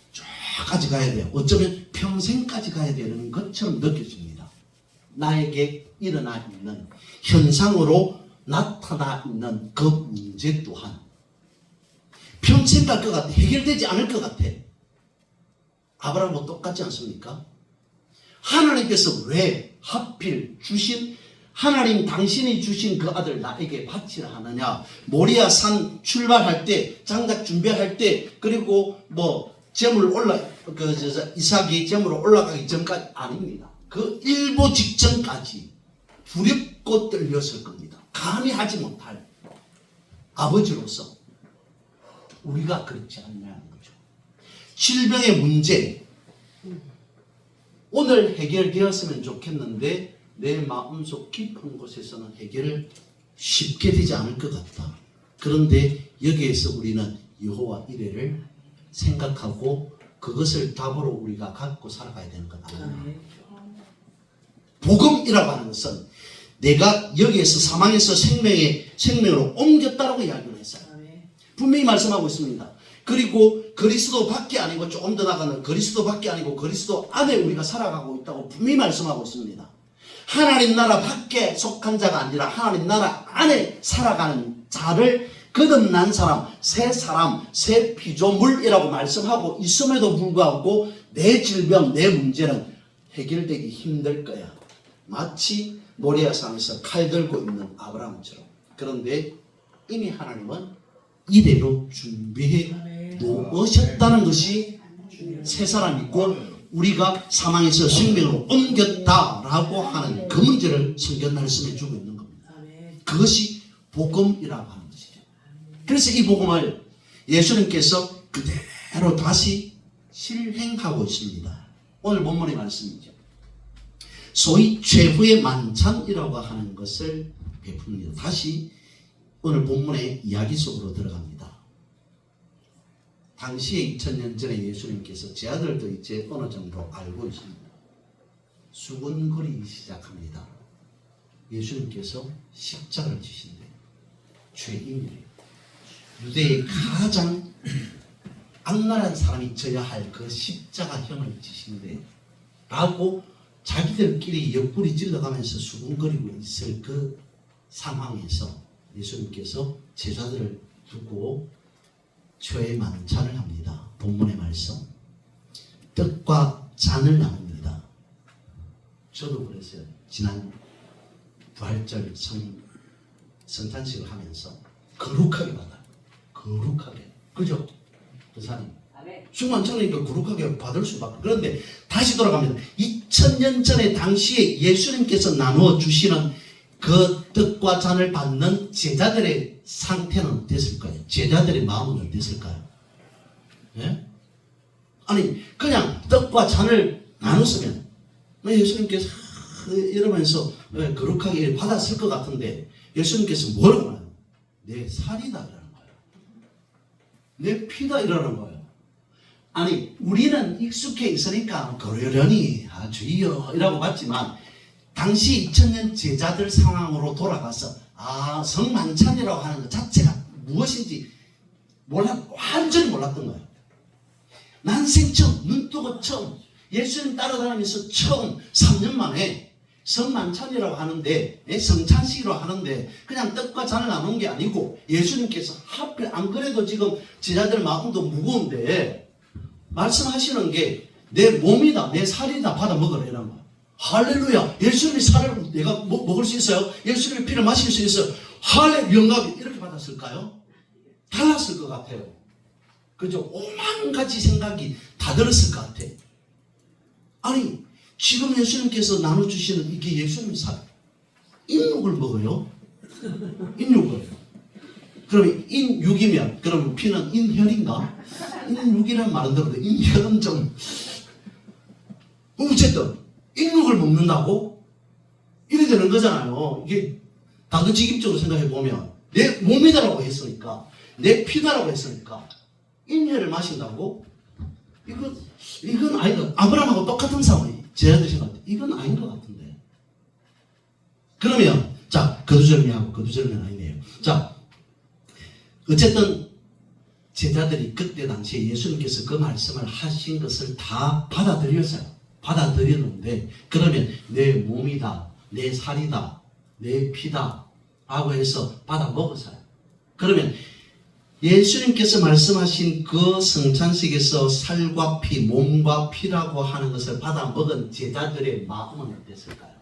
쭉까지 가야 돼요. 어쩌면 평생까지 가야 되는 것처럼 느껴집니다. 나에게 일어나 있는 현상으로 나타나 있는 그 문제 또한 평생 갈 것 같아. 해결되지 않을 것 같아. 아브라함과 똑같지 않습니까? 하나님께서 왜 하필 하나님 당신이 주신 그 아들 나에게 바치라 하느냐. 모리아 산 출발할 때, 장작 준비할 때, 그리고 이삭이 제물로 올라가기 전까지 아닙니다. 그 일보 직전까지 두렵고 떨렸을 겁니다. 감히 하지 못할 아버지로서 우리가 그렇지 않냐는 거죠. 질병의 문제, 오늘 해결되었으면 좋겠는데 내 마음속 깊은 곳에서는 해결을 쉽게 되지 않을 것 같다. 그런데 여기에서 우리는 여호와 이레를 생각하고 그것을 답으로 우리가 갖고 살아가야 되는 것 아니냐. 복음이라고 하는 것은 내가 여기에서 사망에서 생명으로 옮겼다라고 이야기를 했어요. 분명히 말씀하고 있습니다. 그리고 그리스도 밖에 아니고 조금 더 나가는 그리스도 밖에 아니고 그리스도 안에 우리가 살아가고 있다고 분명히 말씀하고 있습니다. 하나님 나라 밖에 속한 자가 아니라 하나님 나라 안에 살아가는 자를 거듭난 사람, 새 피조물이라고 말씀하고 있음에도 불구하고 내 질병, 내 문제는 해결되기 힘들 거야. 마치 모리아산에서 칼 들고 있는 아브라함처럼. 그런데 이미 하나님은 이대로 준비해 놓으셨다는 것이 새 사람이고 우리가 사망에서 생명으로 옮겼다라고 하는 그 문제를 성경 말씀해 주고 있는 겁니다. 그것이 복음이라고 하는 것이죠. 그래서 이 복음을 예수님께서 그대로 다시 실행하고 있습니다. 오늘 본문의 말씀이죠. 소위 최후의 만찬이라고 하는 것을 베풉니다. 다시 오늘 본문의 이야기 속으로 들어갑니다. 당시에 2000년 전에 예수님께서 제 아들도 이제 어느 정도 알고 있습니다. 수군거리기 시작합니다. 예수님께서 십자가를 지신대. 죄인이래요. 유대의 가장 악랄한 사람이 져야 할 그 십자가형을 지신대 라고 자기들끼리 옆구리 찔러가면서 수군거리고 있을 그 상황에서 예수님께서 제자들을 두고 최후의 만찬을 합니다. 본문의 말씀. 떡과 잔을 나눕니다. 저도 그랬어요. 지난 부활절 성탄식을 하면서 거룩하게 받아요. 거룩하게. 그죠? 교사님. 충만천이니까 거룩하게 받을 수밖에. 그런데 다시 돌아갑니다. 2000년 전에 당시에 예수님께서 나누어 주시는 그 떡과 잔을 받는 제자들의 상태는 어땠을까요? 제자들의 마음은 어땠을까요? 예? 아니 그냥 떡과 잔을 나눴으면 예수님께서 이러면서 거룩하게 받았을 것 같은데 예수님께서 뭐라고 하나요? 내 살이다 이러는 거예요. 내 피다 이러는 거예요. 아니 우리는 익숙해 있으니까 그러려니 주여 이라고 봤지만 당시 2000년 제자들 상황으로 돌아가서 성만찬이라고 하는 것 자체가 무엇인지 완전히 몰랐던 거예요. 난생 처음 눈 뜨고 처음 예수님 따라다니면서 처음 3년 만에 성만찬이라고 하는데 성찬식이라고 하는데 그냥 떡과 잔을 나눈 게 아니고 예수님께서 하필 안 그래도 지금 제자들 마음도 무거운데 말씀하시는 게 내 몸이다 내 살이다 받아 먹으라 이런 거. 할렐루야. 예수님의 살을 내가 먹을 수 있어요? 예수님의 피를 마실 수 있어요? 할렐 영광이 이렇게 받았을까요? 달랐을 것 같아요. 그죠? 오만 가지 생각이 다 들었을 것 같아. 아니 지금 예수님께서 나눠주시는 이게 예수님의 살 인육을 먹어요? 인육을. 그러면 인육이면 그러면 피는 인혈인가? 인육이라는 말은 들었는데 인혈은 좀 어쨌든 인육을 먹는다고? 이래 되는 거잖아요. 이게 단도직입적으로 생각해 보면 내 몸이다라고 했으니까 내 피다라고 했으니까 인혈을 마신다고? 이건 아니다. 아브라함하고 똑같은 상황이 제자들 생각할 때 이건 아닌 것 같은데. 그러면 자 거두절미하고 거두절미는 아니네요. 자 어쨌든 제자들이 그때 당시에 예수님께서 그 말씀을 하신 것을 다 받아들였어요. 받아들였는데 그러면 내 몸이다 내 살이다 내 피다 라고 해서 받아 먹었어요. 그러면 예수님께서 말씀하신 그 성찬식에서 살과 피 몸과 피라고 하는 것을 받아 먹은 제자들의 마음은 어땠을까요?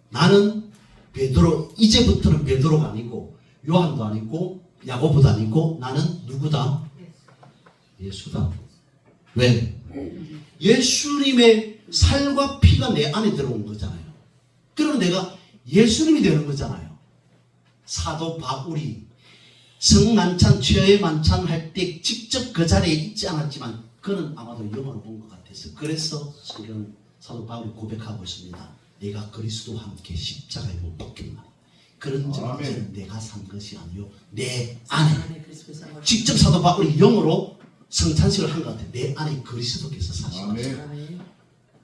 나는 베드로 이제부터는 베드로가 아니고 요한도 아니고 야고보도 아니고 나는 누구다? 예수다. 왜? 예수님의 살과 피가 내 안에 들어온 거잖아요. 그럼 내가 예수님이 되는 거잖아요. 사도 바울이 성만찬, 최후의 만찬 할 때 직접 그 자리에 있지 않았지만 그는 아마도 영어로 본 것 같아서 그래서 성경 사도 바울이 고백하고 있습니다. 내가 그리스도와 함께 십자가에 못 박혔나. 그런 적은 내가 산 것이 아니요 내 안에 직접 사도 바울이 영어로 성찬식을 한 것 같아요. 내 안에 그리스도께서 사시는 거예요.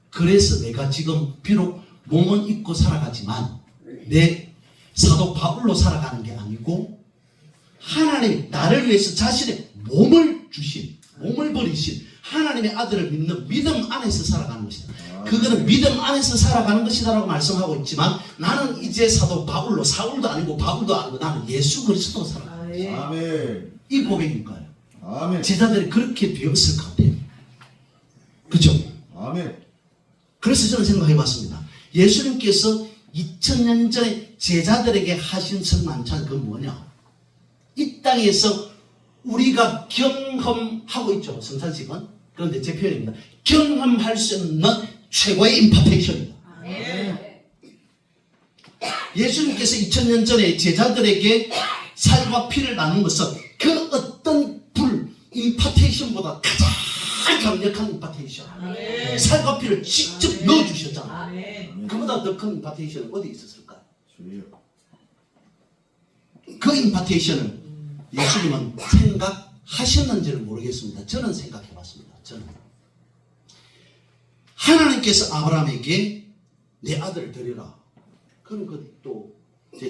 그래서 내가 지금 비록 몸은 입고 살아가지만 내 사도 바울로 살아가는 게 아니고 하나님 나를 위해서 자신의 몸을 주신 몸을 버리신 하나님의 아들을 믿는 믿음 안에서 살아가는 것이다. 그거는 믿음 안에서 살아가는 것이다 라고 말씀하고 있지만 나는 이제 사도 바울로 사울도 아니고 바울도 아니고 나는 예수 그리스도로 살아간다. 이 고백일까요? 아멘. 제자들이 그렇게 되었을 것 같아요. 그렇죠? 아멘. 그래서 저는 생각해 봤습니다. 예수님께서 2000년 전에 제자들에게 하신 성만찬 그 뭐냐? 이 땅에서 우리가 경험하고 있죠. 성찬식은. 그런데 제 표현입니다. 경험할 수 있는 최고의 임파테이션입니다. 예수님께서 2000년 전에 제자들에게 살과 피를 나눈 것은 그 어떤 임파테이션보다 가장 강력한 임파테이션. 살과 피를 직접 넣어주셨잖아요. 그보다 더 큰 임파테이션은 어디 있었을까요? 그 임파테이션을 예수님은 생각하셨는지는 모르겠습니다. 저는 생각해 봤습니다. 저는 하나님께서 아브라함에게 내 아들을 드리라. 그럼 그것도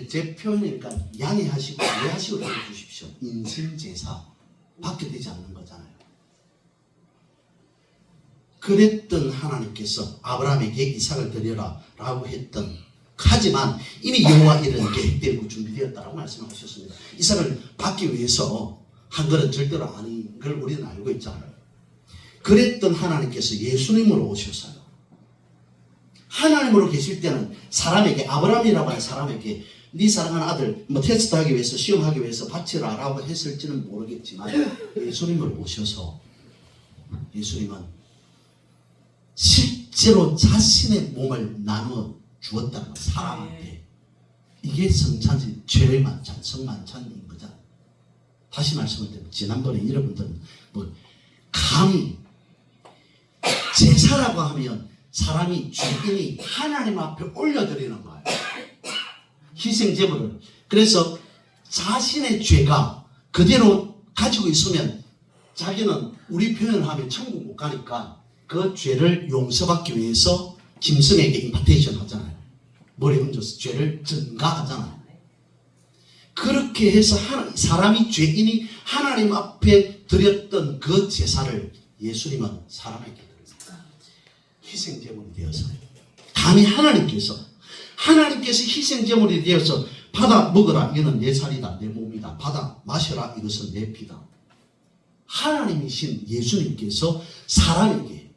제 표현이니까 양해하시고 이해하시고 주십시오. 인신제사 받게 되지 않는 거잖아요. 그랬던 하나님께서 아브라함에게 이삭을 드려라 라고 했던 하지만 이미 여호와 일은 계획되고 준비되었다라고 말씀하셨습니다. 이삭을 받기 위해서 한 것은 절대로 아닌 걸 우리는 알고 있잖아요. 그랬던 하나님께서 예수님으로 오셨어요. 하나님으로 계실 때는 사람에게 아브라함이라고 하는 사람에게 네 사랑하는 아들 테스트하기 위해서 시험하기 위해서 바치라 라고 했을지는 모르겠지만 예수님을 오셔서 예수님은 실제로 자신의 몸을 나누어 주었다는 사람한테 이게 성찬식 죄의 만찬 성만찬인 거잖아요. 다시 말씀을 드리면 지난번에 여러분들은 감히 제사라고 하면 사람이 주인이 하나님 앞에 올려드리는 거예요. 희생제물을. 그래서 자신의 죄가 그대로 가지고 있으면 자기는 우리 표현하면 천국 못 가니까 그 죄를 용서받기 위해서 짐승에게 임파테이션 하잖아요. 머리 얹어서 죄를 증가하잖아요. 그렇게 해서 사람이 죄인이 하나님 앞에 드렸던 그 제사를 예수님은 사람에게 드렸어요. 희생제물이 되어서 감히 하나님께서 희생제물이 되어서 받아 먹어라, 이는 내 살이다, 내 몸이다. 받아 마셔라, 이것은 내 피다. 하나님이신 예수님께서 사람에게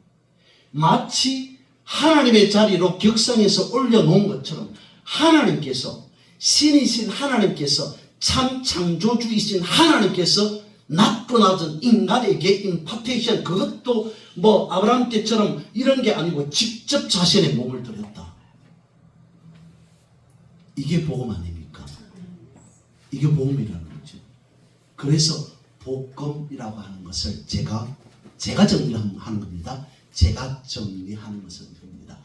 마치 하나님의 자리로 격상에서 올려놓은 것처럼 하나님께서, 신이신 하나님께서, 참 창조주이신 하나님께서 낮고 낮은 인간에게 임파테이션, 그것도 뭐 아브라함 때처럼 이런 게 아니고 직접 자신의 몸을 드렸다. 이게 복음 아닙니까? 이게 복음이라는 거죠. 그래서 복음이라고 하는 것을 제가 정리하는 겁니다. 제가 정리하는 것은 됩니다.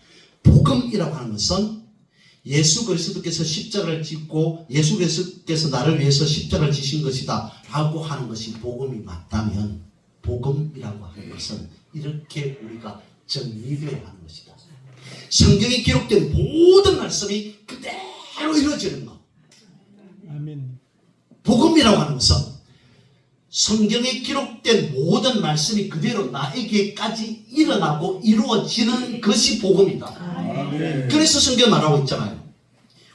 복음이라고 하는 것은 예수 그리스도께서 십자가를 짓고 예수 그리스도께서 나를 위해서 십자가를 지신 것이다 라고 하는 것이 복음이 맞다면, 복음이라고 하는 것은 이렇게 우리가 정리되어야 하는 것이다. 성경에 기록된 모든 말씀이 그대로 이루어지는 것.
아멘.
복음이라고 하는 것은 성경에 기록된 모든 말씀이 그대로 나에게까지 일어나고 이루어지는 것이 복음이다.
아멘.
그래서 성경 말하고 있잖아요.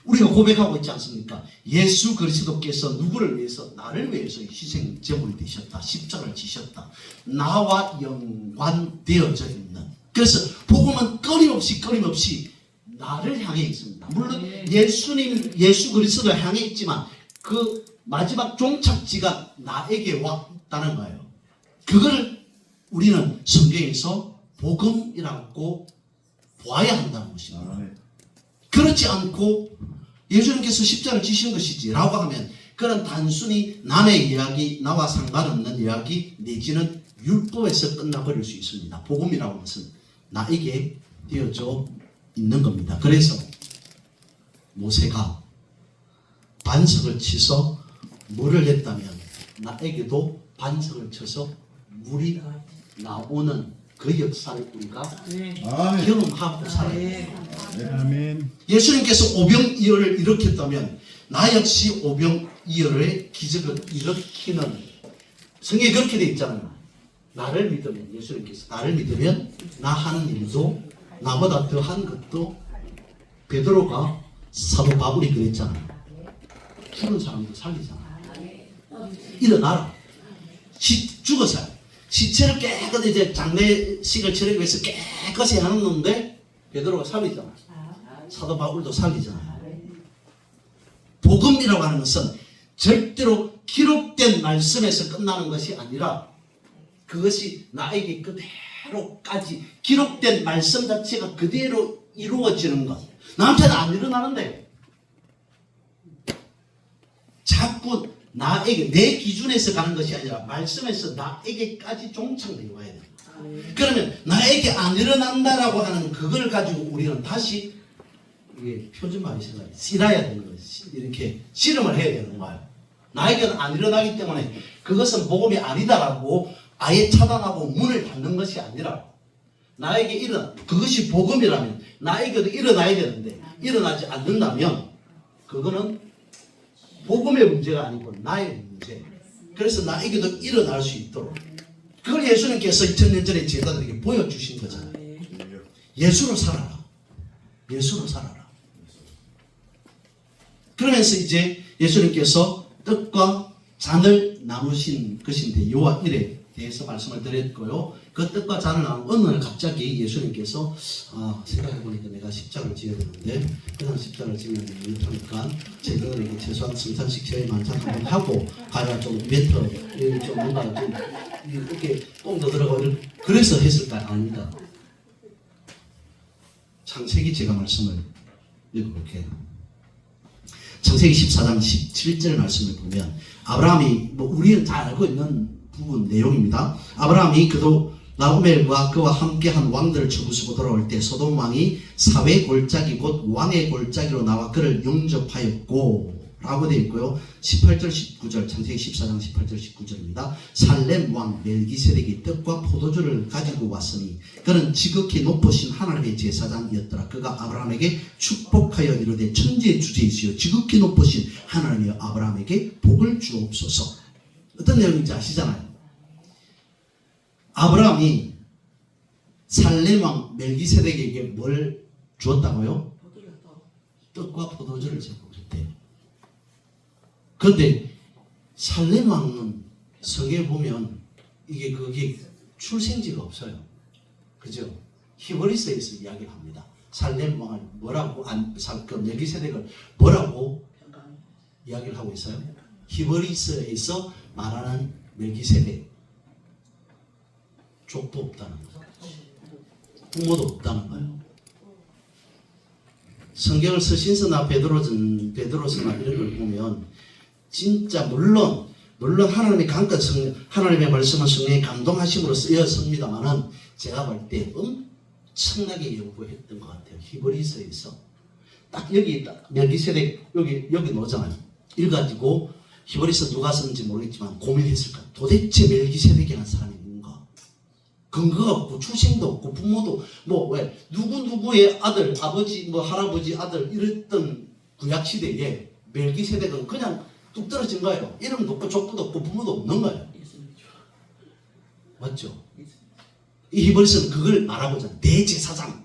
우리가 고백하고 있지 않습니까? 예수 그리스도께서 누구를 위해서? 나를 위해서 희생제물이 되셨다. 십자가를 지셨다. 나와 연관되어져 있는. 그래서 복음은 끊임없이 나를 향해 있습니다. 물론 예수 그리스도를 향해 있지만 그 마지막 종착지가 나에게 왔다는 거예요. 그걸 우리는 성경에서 복음이라고 보아야 한다는 것입니다. 그렇지 않고 예수님께서 십자가를 지신 것이지 라고 하면 그런 단순히 남의 이야기, 나와 상관없는 이야기 내지는 율법에서 끝나버릴 수 있습니다. 복음이라고 하는 것은 나에게 되어져 있는 겁니다. 그래서 모세가 반석을 치서 물을 냈다면 나에게도 반석을 쳐서 물이 나오는 그 역사를 우리가 경험하고 살아야 돼요.
아멘.
예수님께서 오병이어를 일으켰다면 나 역시 오병이어의 기적을 일으키는, 성경에 그렇게 되어 있잖아요. 나를 믿으면, 예수님께서 나를 믿으면 나 하는 일도 나보다 더한 것도, 베드로가 사도 바울이 그랬잖아요. 죽은 사람도 살리잖아요. 일어나라. 죽어서 시체를 깨끗이 이제 장례식을 치르기 위해서 깨끗이 해놓는데 베드로가 살리잖아요. 사도 바울도 살리잖아요. 복음이라고 하는 것은 절대로 기록된 말씀에서 끝나는 것이 아니라 그것이 나에게 그대로까지 기록된 말씀 자체가 그대로 이루어지는 것. 나한테는 안 일어나는데 자꾸 나에게, 내 기준에서 가는 것이 아니라 말씀에서 나에게까지 종착되어 와야 됩니다. 그러면 나에게 안 일어난다라고 하는 그걸 가지고 우리는 다시, 이게 표준말이 생각해, 씨라야 되는 거예요. 이렇게 씨름을 해야 되는 거예요. 나에게는 안 일어나기 때문에 그것은 복음이 아니다라고 아예 차단하고 문을 닫는 것이 아니라, 나에게 그것이 복음이라면 나에게도 일어나야 되는데 일어나지 않는다면 그거는 복음의 문제가 아니고 나의 문제. 그래서 나에게도 일어날 수 있도록 그걸 예수님께서 2000년 전에 제자들에게 보여주신 거잖아요. 예수로 살아라. 예수로 살아라. 그러면서 이제 예수님께서 떡과 잔을 나누신 것인데 요한 1에 대해서 말씀을 드렸고요. 그 떡과 잔을 나누는 어느 날 갑자기 예수님께서 생각해보니까 내가 십자가를 지어야 되는데 그냥 십자가를 지면 못하니까 제자들에게 최소한 성찬식 제일 만찬 한번 하고 가야 좀 멘트 좀 뭔가 좀 이렇게 뽕도 들어가고 그래서 했을까? 아닙니다. 창세기 제가 말씀을 읽어볼게요. 창세기 14장 17절 말씀을 보면 아브라함이 우리는 잘 알고 있는 부분 내용입니다. 아브라함이 그도 라우멜과 그와 함께한 왕들을 쳐부수고 돌아올 때 소돔 왕이 사회 골짜기 곧 왕의 골짜기로 나와 그를 영접하였고 라고 되어 있고요. 18절 19절 창세기 14장 18절 19절입니다. 살렘 왕 멜기세덱이 떡과 포도주를 가지고 왔으니 그는 지극히 높으신 하나님의 제사장이었더라. 그가 아브라함에게 축복하여 이르되 천지의 주제이시여 지극히 높으신 하나님의 아브라함에게 복을 주옵소서. 어떤 내용인지 아시잖아요. 아브라함이 살렘 왕 멜기세덱에게 뭘 주었다고요? 떡과 포도주를 제공했대요. 그런데 살렘 왕은 성경에 보면 그게 출생지가 없어요. 그죠? 히브리서에서 이야기를 합니다. 살렘 왕을 뭐라고 멜기세덱을 뭐라고 이야기를 하고 있어요? 히브리서에서 말하는 멜기세덱 족도 없다는 거예요. 부모도 없다는 거예요. 성경을 서신서나 베드로서나 이런 걸 보면 진짜 물론 하나님의 하나님의 말씀은 성령의 감동하심으로 쓰였습니다만은 제가 볼 때 엄청나게 연구했던 것 같아요. 히브리서에서 딱 여기 멜기세덱 여기 놓잖아요. 이래가지고 히브리서 누가 썼는지 모르겠지만 고민했을까. 도대체 멜기세덱이라는 사람이 누군가? 근거가 없고 출생도 없고 부모도 누구의 아들 아버지 할아버지 아들 이랬던 구약 시대에 멜기세덱은 그냥 뚝 떨어진 거예요. 이름도 없고 족보도 없고 부모도 없는 거예요. 맞죠? 이 히브리서는 그걸 말하고자 대제사장.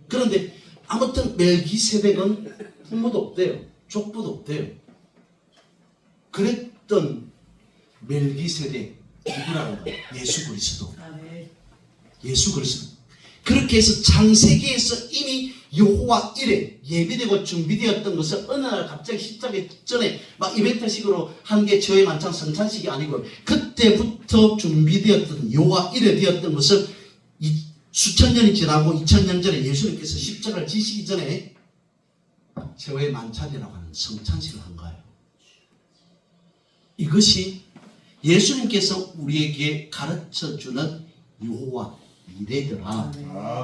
그런데 아무튼 멜기세덱은 부모도 없대요. 족보도 없대요. 그랬던 멜기세덱 누구라는 거예요? 예수 그리스도. 예수 그리스도. 그렇게 해서 창세기에서 이미 여호와 이레 예비되고 준비되었던 것을 어느 날 갑자기 십자가에 전에 막 이벤트식으로 한 게 저의 만찬 성찬식이 아니고 그때부터 준비되었던 여호와 이레 되었던 것을 수천 년이 지나고 2000년 전에 예수님께서 십자가를 지시기 전에 저의 만찬이라고 하는 성찬식을 한 거예요. 이것이 예수님께서 우리에게 가르쳐주는 여호와 이레더라.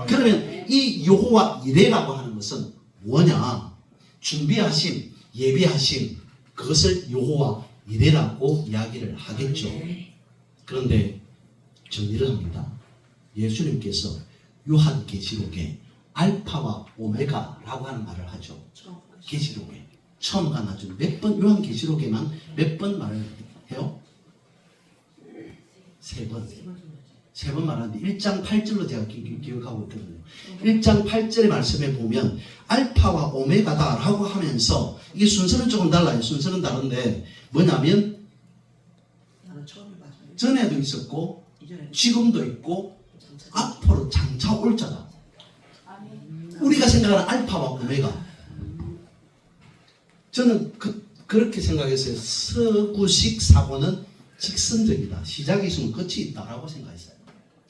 그러면 이 여호와 이레라고 하는 것은 뭐냐? 준비하심, 예비하심, 그것을 여호와 이레라고 이야기를 하겠죠. 그런데 정리를 합니다. 예수님께서 요한계시록에 알파와 오메가라고 하는 말을 하죠. 계시록에 처음 가나죠. 몇 번 요한계시록에만 몇 번 말을 해요? 세 번 말하는데 1장 8절로 제가 기억하고 있거든요. 1장 8절의 말씀에 보면 알파와 오메가다 라고 하면서 이게 순서는 조금 달라요. 순서는 다른데 뭐냐면 전에도 있었고 지금도 있고 앞으로 장차 올 자다. 우리가 생각하는 알파와 오메가. 저는 그렇게 생각했어요. 서구식 사고는 직선적이다. 시작이 있으면 끝이 있다라고 생각했어요.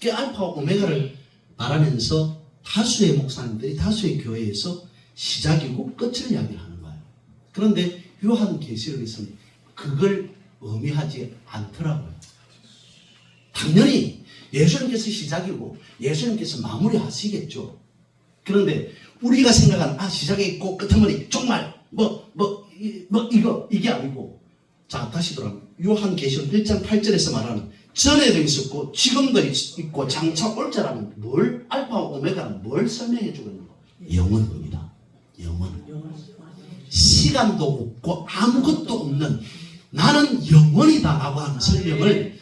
그 알파와 오메가를 말하면서 다수의 목사님들이 다수의 교회에서 시작이고 끝을 이야기를 하는 거예요. 그런데 요한계시록에서는 그걸 의미하지 않더라고요. 당연히 예수님께서 시작이고 예수님께서 마무리하시겠죠. 그런데 우리가 생각하는 시작이 있고 끝은 정말 이게 아니고, 자 다시 돌아가면 요한계시록 1장 8절에서 말하는 전에도 있었고 지금도 있고 장차 올 자라면 뭘 알파와 오메가는 뭘 설명해 주고 있는 거? 영원입니다. 영원. 시간도 없고 아무것도 없는 나는 영원이다 라고 하는 설명을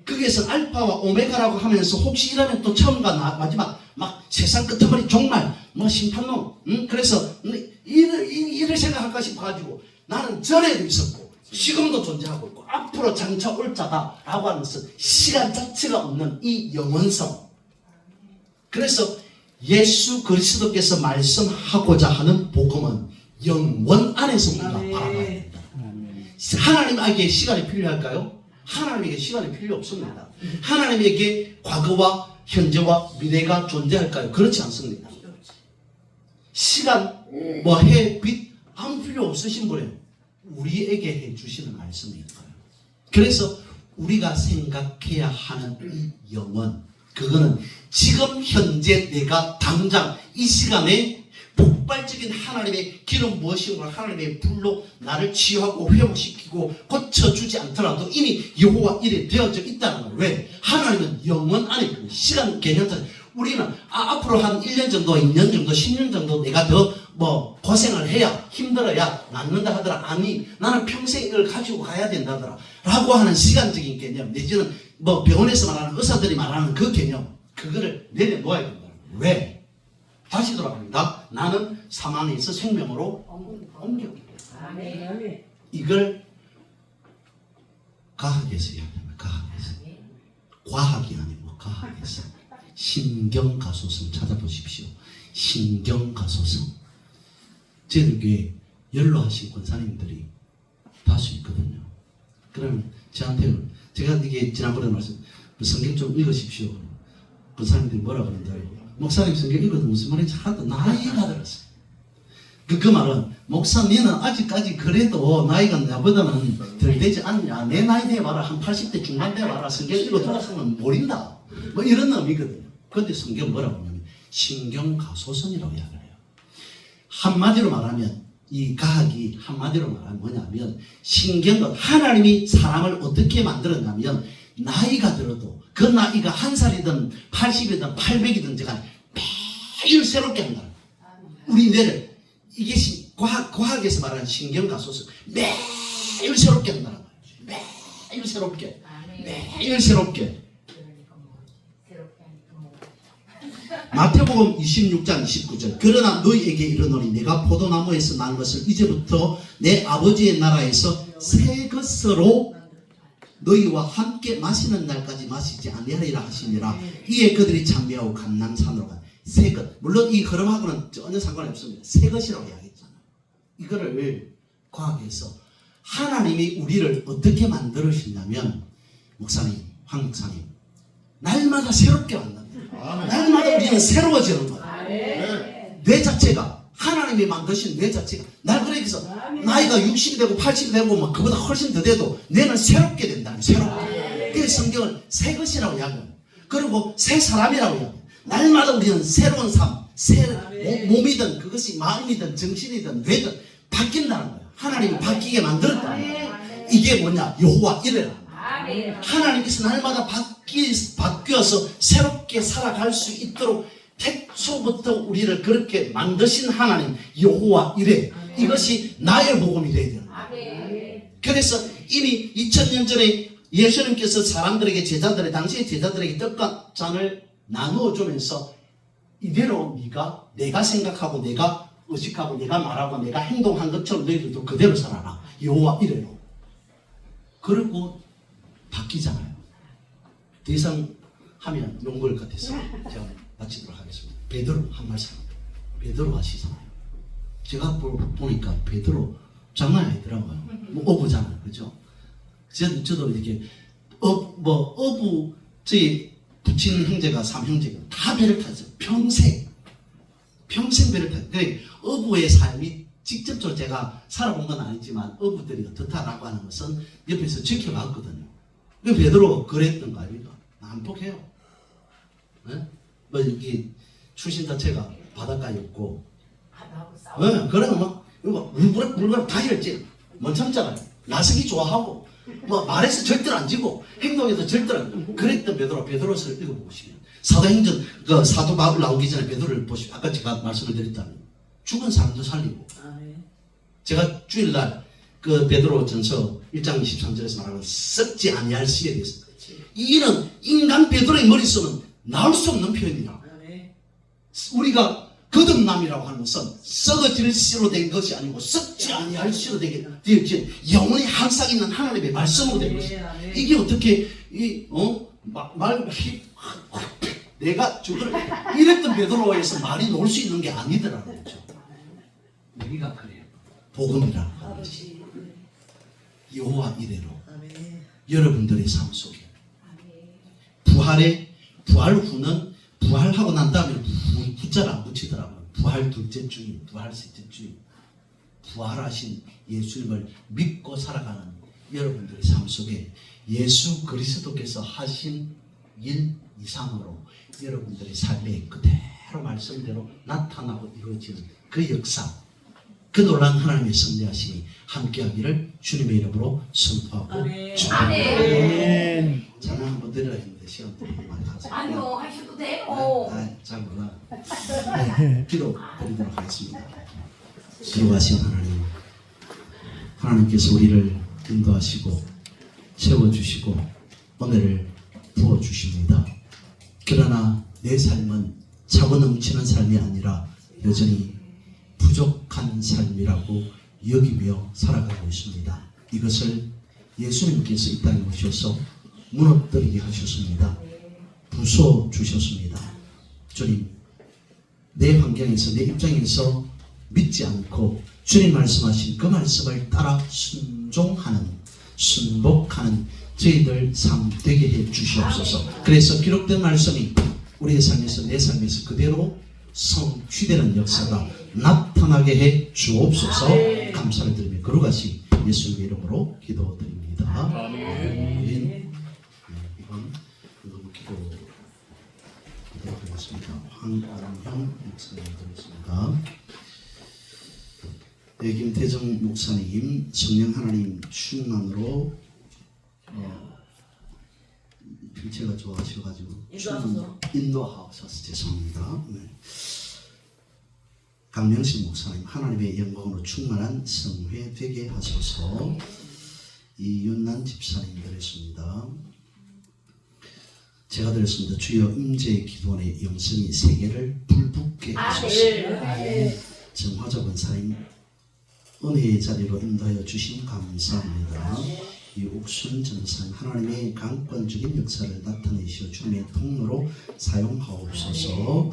거기에서 알파와 오메가라고 하면서 혹시 이러면 또 처음과 마지막 막 세상 끝머리 종말 심판론 그래서 이를 생각할까 싶어가지고 나는 전에도 있었고 지금도 존재하고 있고 앞으로 장차 올 자다 라고 하는 것은 시간 자체가 없는 이 영원성. 그래서 예수 그리스도께서 말씀하고자 하는 복음은 영원 안에서 우리가 바라봐야 된다. 하나님에게 시간이 필요할까요? 하나님에게 시간이 필요 없습니다. 하나님에게 과거와 현재와 미래가 존재할까요? 그렇지 않습니다. 시간, 해, 빛 아무 필요 없으신 분이에요. 우리에게 해주시는 말씀이니까요. 그래서 우리가 생각해야 하는 이 영원, 그거는 지금 현재 내가 당장 이 시간에 폭발적인 하나님의 기름 무엇인가 하나님의 불로 나를 치유하고 회복시키고 고쳐주지 않더라도 이미 여호와 이래 되어져 있다는 거예요. 왜? 하나님은 영원 안에 있거든요. 시간 개념상 우리는 앞으로 한 1년 정도, 2년 정도, 10년 정도 내가 더 고생을 해야 힘들어야 낫는다 하더라. 아니 나는 평생 이걸 가지고 가야 된다더라 라고 하는 시간적인 개념 내지는 병원에서 말하는 의사들이 말하는 그 개념 그거를 내려놓아야 된다. 왜? 다시 돌아갑니다. 나는 사망에서 생명으로 옮겨오겠다. 이걸 과학에서 이야기합니다. 과학에서. 과학이 아니고 과학에서. 신경가소성 찾아보십시오. 신경가소성. 저희들 교회 연로하신 권사님들이 다수 있거든요. 그러면 저한테 제가 이게 지난번에 말씀 성경 좀 읽으십시오. 권사님들이 뭐라 그러는데요? 목사님 성경 읽어도 무슨 말인지 하나도 나이가 들었어요. 그 말은 목사 너는 아직까지 그래도 나이가 나보다는 덜 되지 않냐. 내 나이 돼 봐라. 한 80대 중반 돼 봐라. 성경 읽어 들었으면 모른다. 이런 의미거든요. 그런데 성경 뭐라고 하냐면 신경가소성이라고 이야기를 해요. 한마디로 말하면 이 과학이 한마디로 말하면 뭐냐면 신경은 하나님이 사람을 어떻게 만들었냐면 나이가 들어도 그 나이가 1살이든 80이든 800이든 제가 매일 새롭게 한다. 우리 뇌를 이게 과학에서 말하는 신경가소성 매일 새롭게 한다는 거예요. 매일 새롭게 매일 새롭게. 마태복음 26장 29절 그러나 너희에게 이르노니 내가 포도나무에서 난 것을 이제부터 내 아버지의 나라에서 새 것으로 너희와 함께 마시는 날까지 마시지 아니하리라 하시니라. 이에 그들이 장미하고 감람산으로 간 새 것. 물론 이 흐름하고는 전혀 상관이 없습니다. 새 것이라고 이야기했잖아요. 이거를 과학에서 하나님이 우리를 어떻게 만들으시냐면 목사님, 황 목사님 날마다 새롭게 만납니다. 날마다 우리는 새로워지는 거예요. 내 자체가 하나님이 만드신 내 자체가 날 그래서 나이가 60이 되고 80이 되고 막 그보다 훨씬 더 돼도 내는 새롭게 된다. 새롭게. 그래서 성경은 새 것이라고 이야기합니다. 그리고 새 사람이라고 이야기합니다. 날마다 우리는 새로운 삶, 새 몸이든 그것이 마음이든 정신이든 뇌든 바뀐다는 거예요. 하나님이 바뀌게 만들었다는 거예요. 이게 뭐냐? 여호와 이레라. 하나님께서 날마다 바뀌어서 새롭게 살아갈 수 있도록 태초부터 우리를 그렇게 만드신 하나님 여호와 이레. 이것이 나의 복음이 되어야 되는 거예요. 그래서 이미 2000년 전에 예수님께서 사람들에게 제자들의 당시의 제자들에게 떡과 잔을 나누어 주면서 이대로 네가 내가 생각하고 내가 의식하고 내가 말하고 내가 행동한 것처럼 너희들도 그대로 살아라. 여호와 이레로. 그리고 바뀌잖아요. 더 이상 하면 용걸 같아서 제가 마치도록 하겠습니다. 베드로 한 말씀. 베드로 아시잖아요. 제가 보니까 베드로 장난이 아니더라고요. 어부잖아요. 그죠? 저도 이렇게 어부 저희 부친 형제가 3형제가 다 배를 탔어요. 평생 배를 탔어요. 그러니까 어부의 삶이 직접적으로 제가 살아본 건 아니지만 어부들이 어떻다라고 하는 것은 옆에서 지켜봤거든요. 그 베드로 그랬던 거 아닙니까? 난폭해요. 네? 이게 출신 자체가 바닷가였고, 네, 그래서 막 물건 다 잃었지. 못 참잖아요. 나서기 좋아하고, 말에서 절대로 안 지고, 행동에서 절대로 안 지고. 그랬던 베드로서를 읽어보시면 사도행전 사도 바울 나오기 전에 베드로를 보시면 아까 제가 말씀을 드렸다면 죽은 사람도 살리고. 제가 주일날 그 베드로 전서 1장 23절에서 말하는 썩지 아니할 시에 대해서 이는 인간 베드로의 머릿속은 나올 수 없는 표현이라. 우리가 거듭남이라고 하는 것은 썩어질 씨로 된 것이 아니고 썩지 아니할 씨로 되어진 영원히 항상 있는 하나님의 말씀으로 된 것이다. 이게 어떻게 내가 이랬던 베드로에서 말이 나올 수 있는 게 아니더라고요. 여기가 그래요. 복음이라는 것이 여호와 이레로 여러분들의 삶 속에 부활 후는 부활하고 난 다음에 숫자를 안 붙이더라고요. 부활 둘째 주일, 부활 셋째 주일, 부활하신 예수님을 믿고 살아가는 여러분들의 삶 속에 예수 그리스도께서 하신 일 이상으로 여러분들의 삶에 그대로 말씀대로 나타나고 이루어지는 그 역사, 그 놀라운 하나님의 섭리하심이 함께하기를 주님의 이름으로 선포하고 축복합니다.
아멘.
찬양 한번 드려야 했는데 시간 때문에 많이 가서
아니요, 하셔도 돼요.
잘 몰라. 기도 드리도록 하겠습니다. 수고하신 하나님, 하나님께서 우리를 인도하시고 채워주시고 은혜를 부어주십니다. 그러나 내 삶은 차고 넘치는 삶이 아니라 여전히 부족한 삶이라고 여기며 살아가고 있습니다. 이것을 예수님께서 이 땅에 오셔서 무너뜨리게 하셨습니다. 부숴 주셨습니다. 주님, 내 환경에서 내 입장에서 믿지 않고 주님 말씀하신 그 말씀을 따라 순복하는 저희들 삶 되게 해 주시옵소서. 그래서 기록된 말씀이 우리의 삶에서 내 삶에서 그대로 성취되는 역사가 나타나게 해 주옵소서. 감사를 드리며 거룩하시 예수님의 이름으로 기도드립니다. 아멘. 이번 기도하겠습니다. 황안형 목사님 드리겠습니다. 김태정 목사님, 성령 하나님 충만으로 필체가 좋아하셔가지고 인도하셔서 죄송합니다. 네. 강명식 목사님, 하나님의 영광으로 충만한 성회 되게 하소서. 이윤난 집사님 드렸습니다. 제가 드렸습니다. 주여 임재의 기도원의 영성이 세계를 불붙게 하소서. 정화자 권사님, 은혜의 자리로 인도하여 주신 감사합니다. 이옥순 전사님, 하나님의 강권적인 역사를 나타내시어 주님의 통로로 사용하옵소서.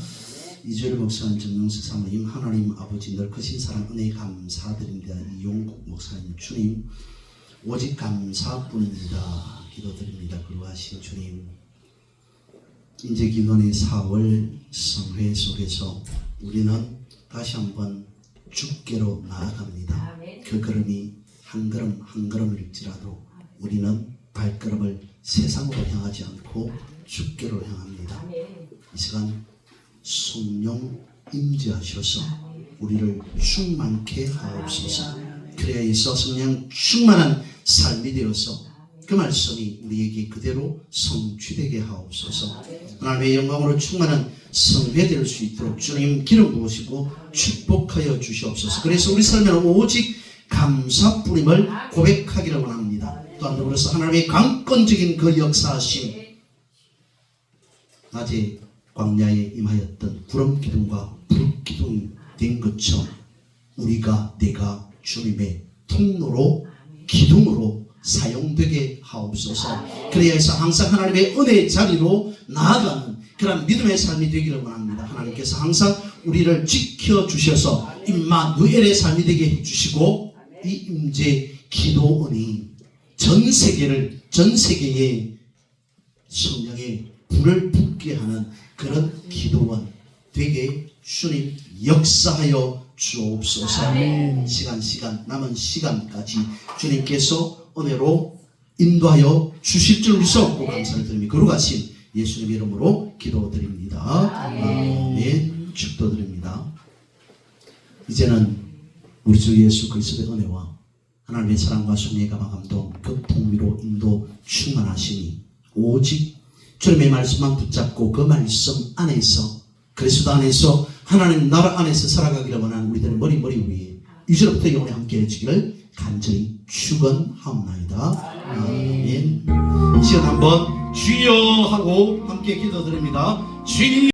이주일 목사님, 정영수 사모님, 하나님 아버지 늘 크신 사랑 은혜 감사드립니다. 이용국 목사님, 주님 오직 감사뿐입니다. 기도드립니다. 그러하신 주님, 이제 기도원의 4월 성회 속에서 우리는 다시 한번 주께로 나아갑니다. 그 걸음이 한 걸음 한 걸음일지라도 우리는 발걸음을 세상으로 향하지 않고 주께로 향합니다. 이 시간 성령 임재하셔서 우리를 충만케 하옵소서. 그래야 해서 성령 충만한 삶이 되어서 그 말씀이 우리에게 그대로 성취되게 하옵소서. 하나님의 영광으로 충만한 성회 될 수 있도록 주님 기름 부으시고 축복하여 주시옵소서. 그래서 우리 삶에는 오직 감사뿐임을 고백하기를 원합니다. 또한 더불어서 하나님의 강권적인 그 역사하심, 낮에 광야에 임하였던 구름 기둥과 불 기둥이 된 것처럼 내가 주님의 통로로 기둥으로 사용되게 하옵소서. 그래야 해서 항상 하나님의 은혜의 자리로 나아가는 그런 믿음의 삶이 되기를 원합니다. 하나님께서 항상 우리를 지켜주셔서 임마누엘의 삶이 되게 해주시고 이 임재 기도원이 전 세계에 성령의 불을 붙게 하는 그런 기도원 되게 주님 역사하여 주옵소서. 시간 남은 시간까지 주님께서 은혜로 인도하여 주실 줄 믿사옵고 감사를 드리며 거룩하신 예수님의 이름으로 기도드립니다. 아멘. 축도드립니다. 이제는 우리 주 예수 그리스도의 은혜와 하나님의 사랑과 성령의 감동 그 통미로 인도 충만하시니 오직 주님의 말씀만 붙잡고 그 말씀 안에서 그리스도 안에서 하나님 나라 안에서 살아가기를 원하는 우리들의 머리 위에 이제부터 영원히 함께 해주기를 간절히 축원하옵나이다. 아멘. 시간 한번 주여 하고 함께 기도드립니다. 주님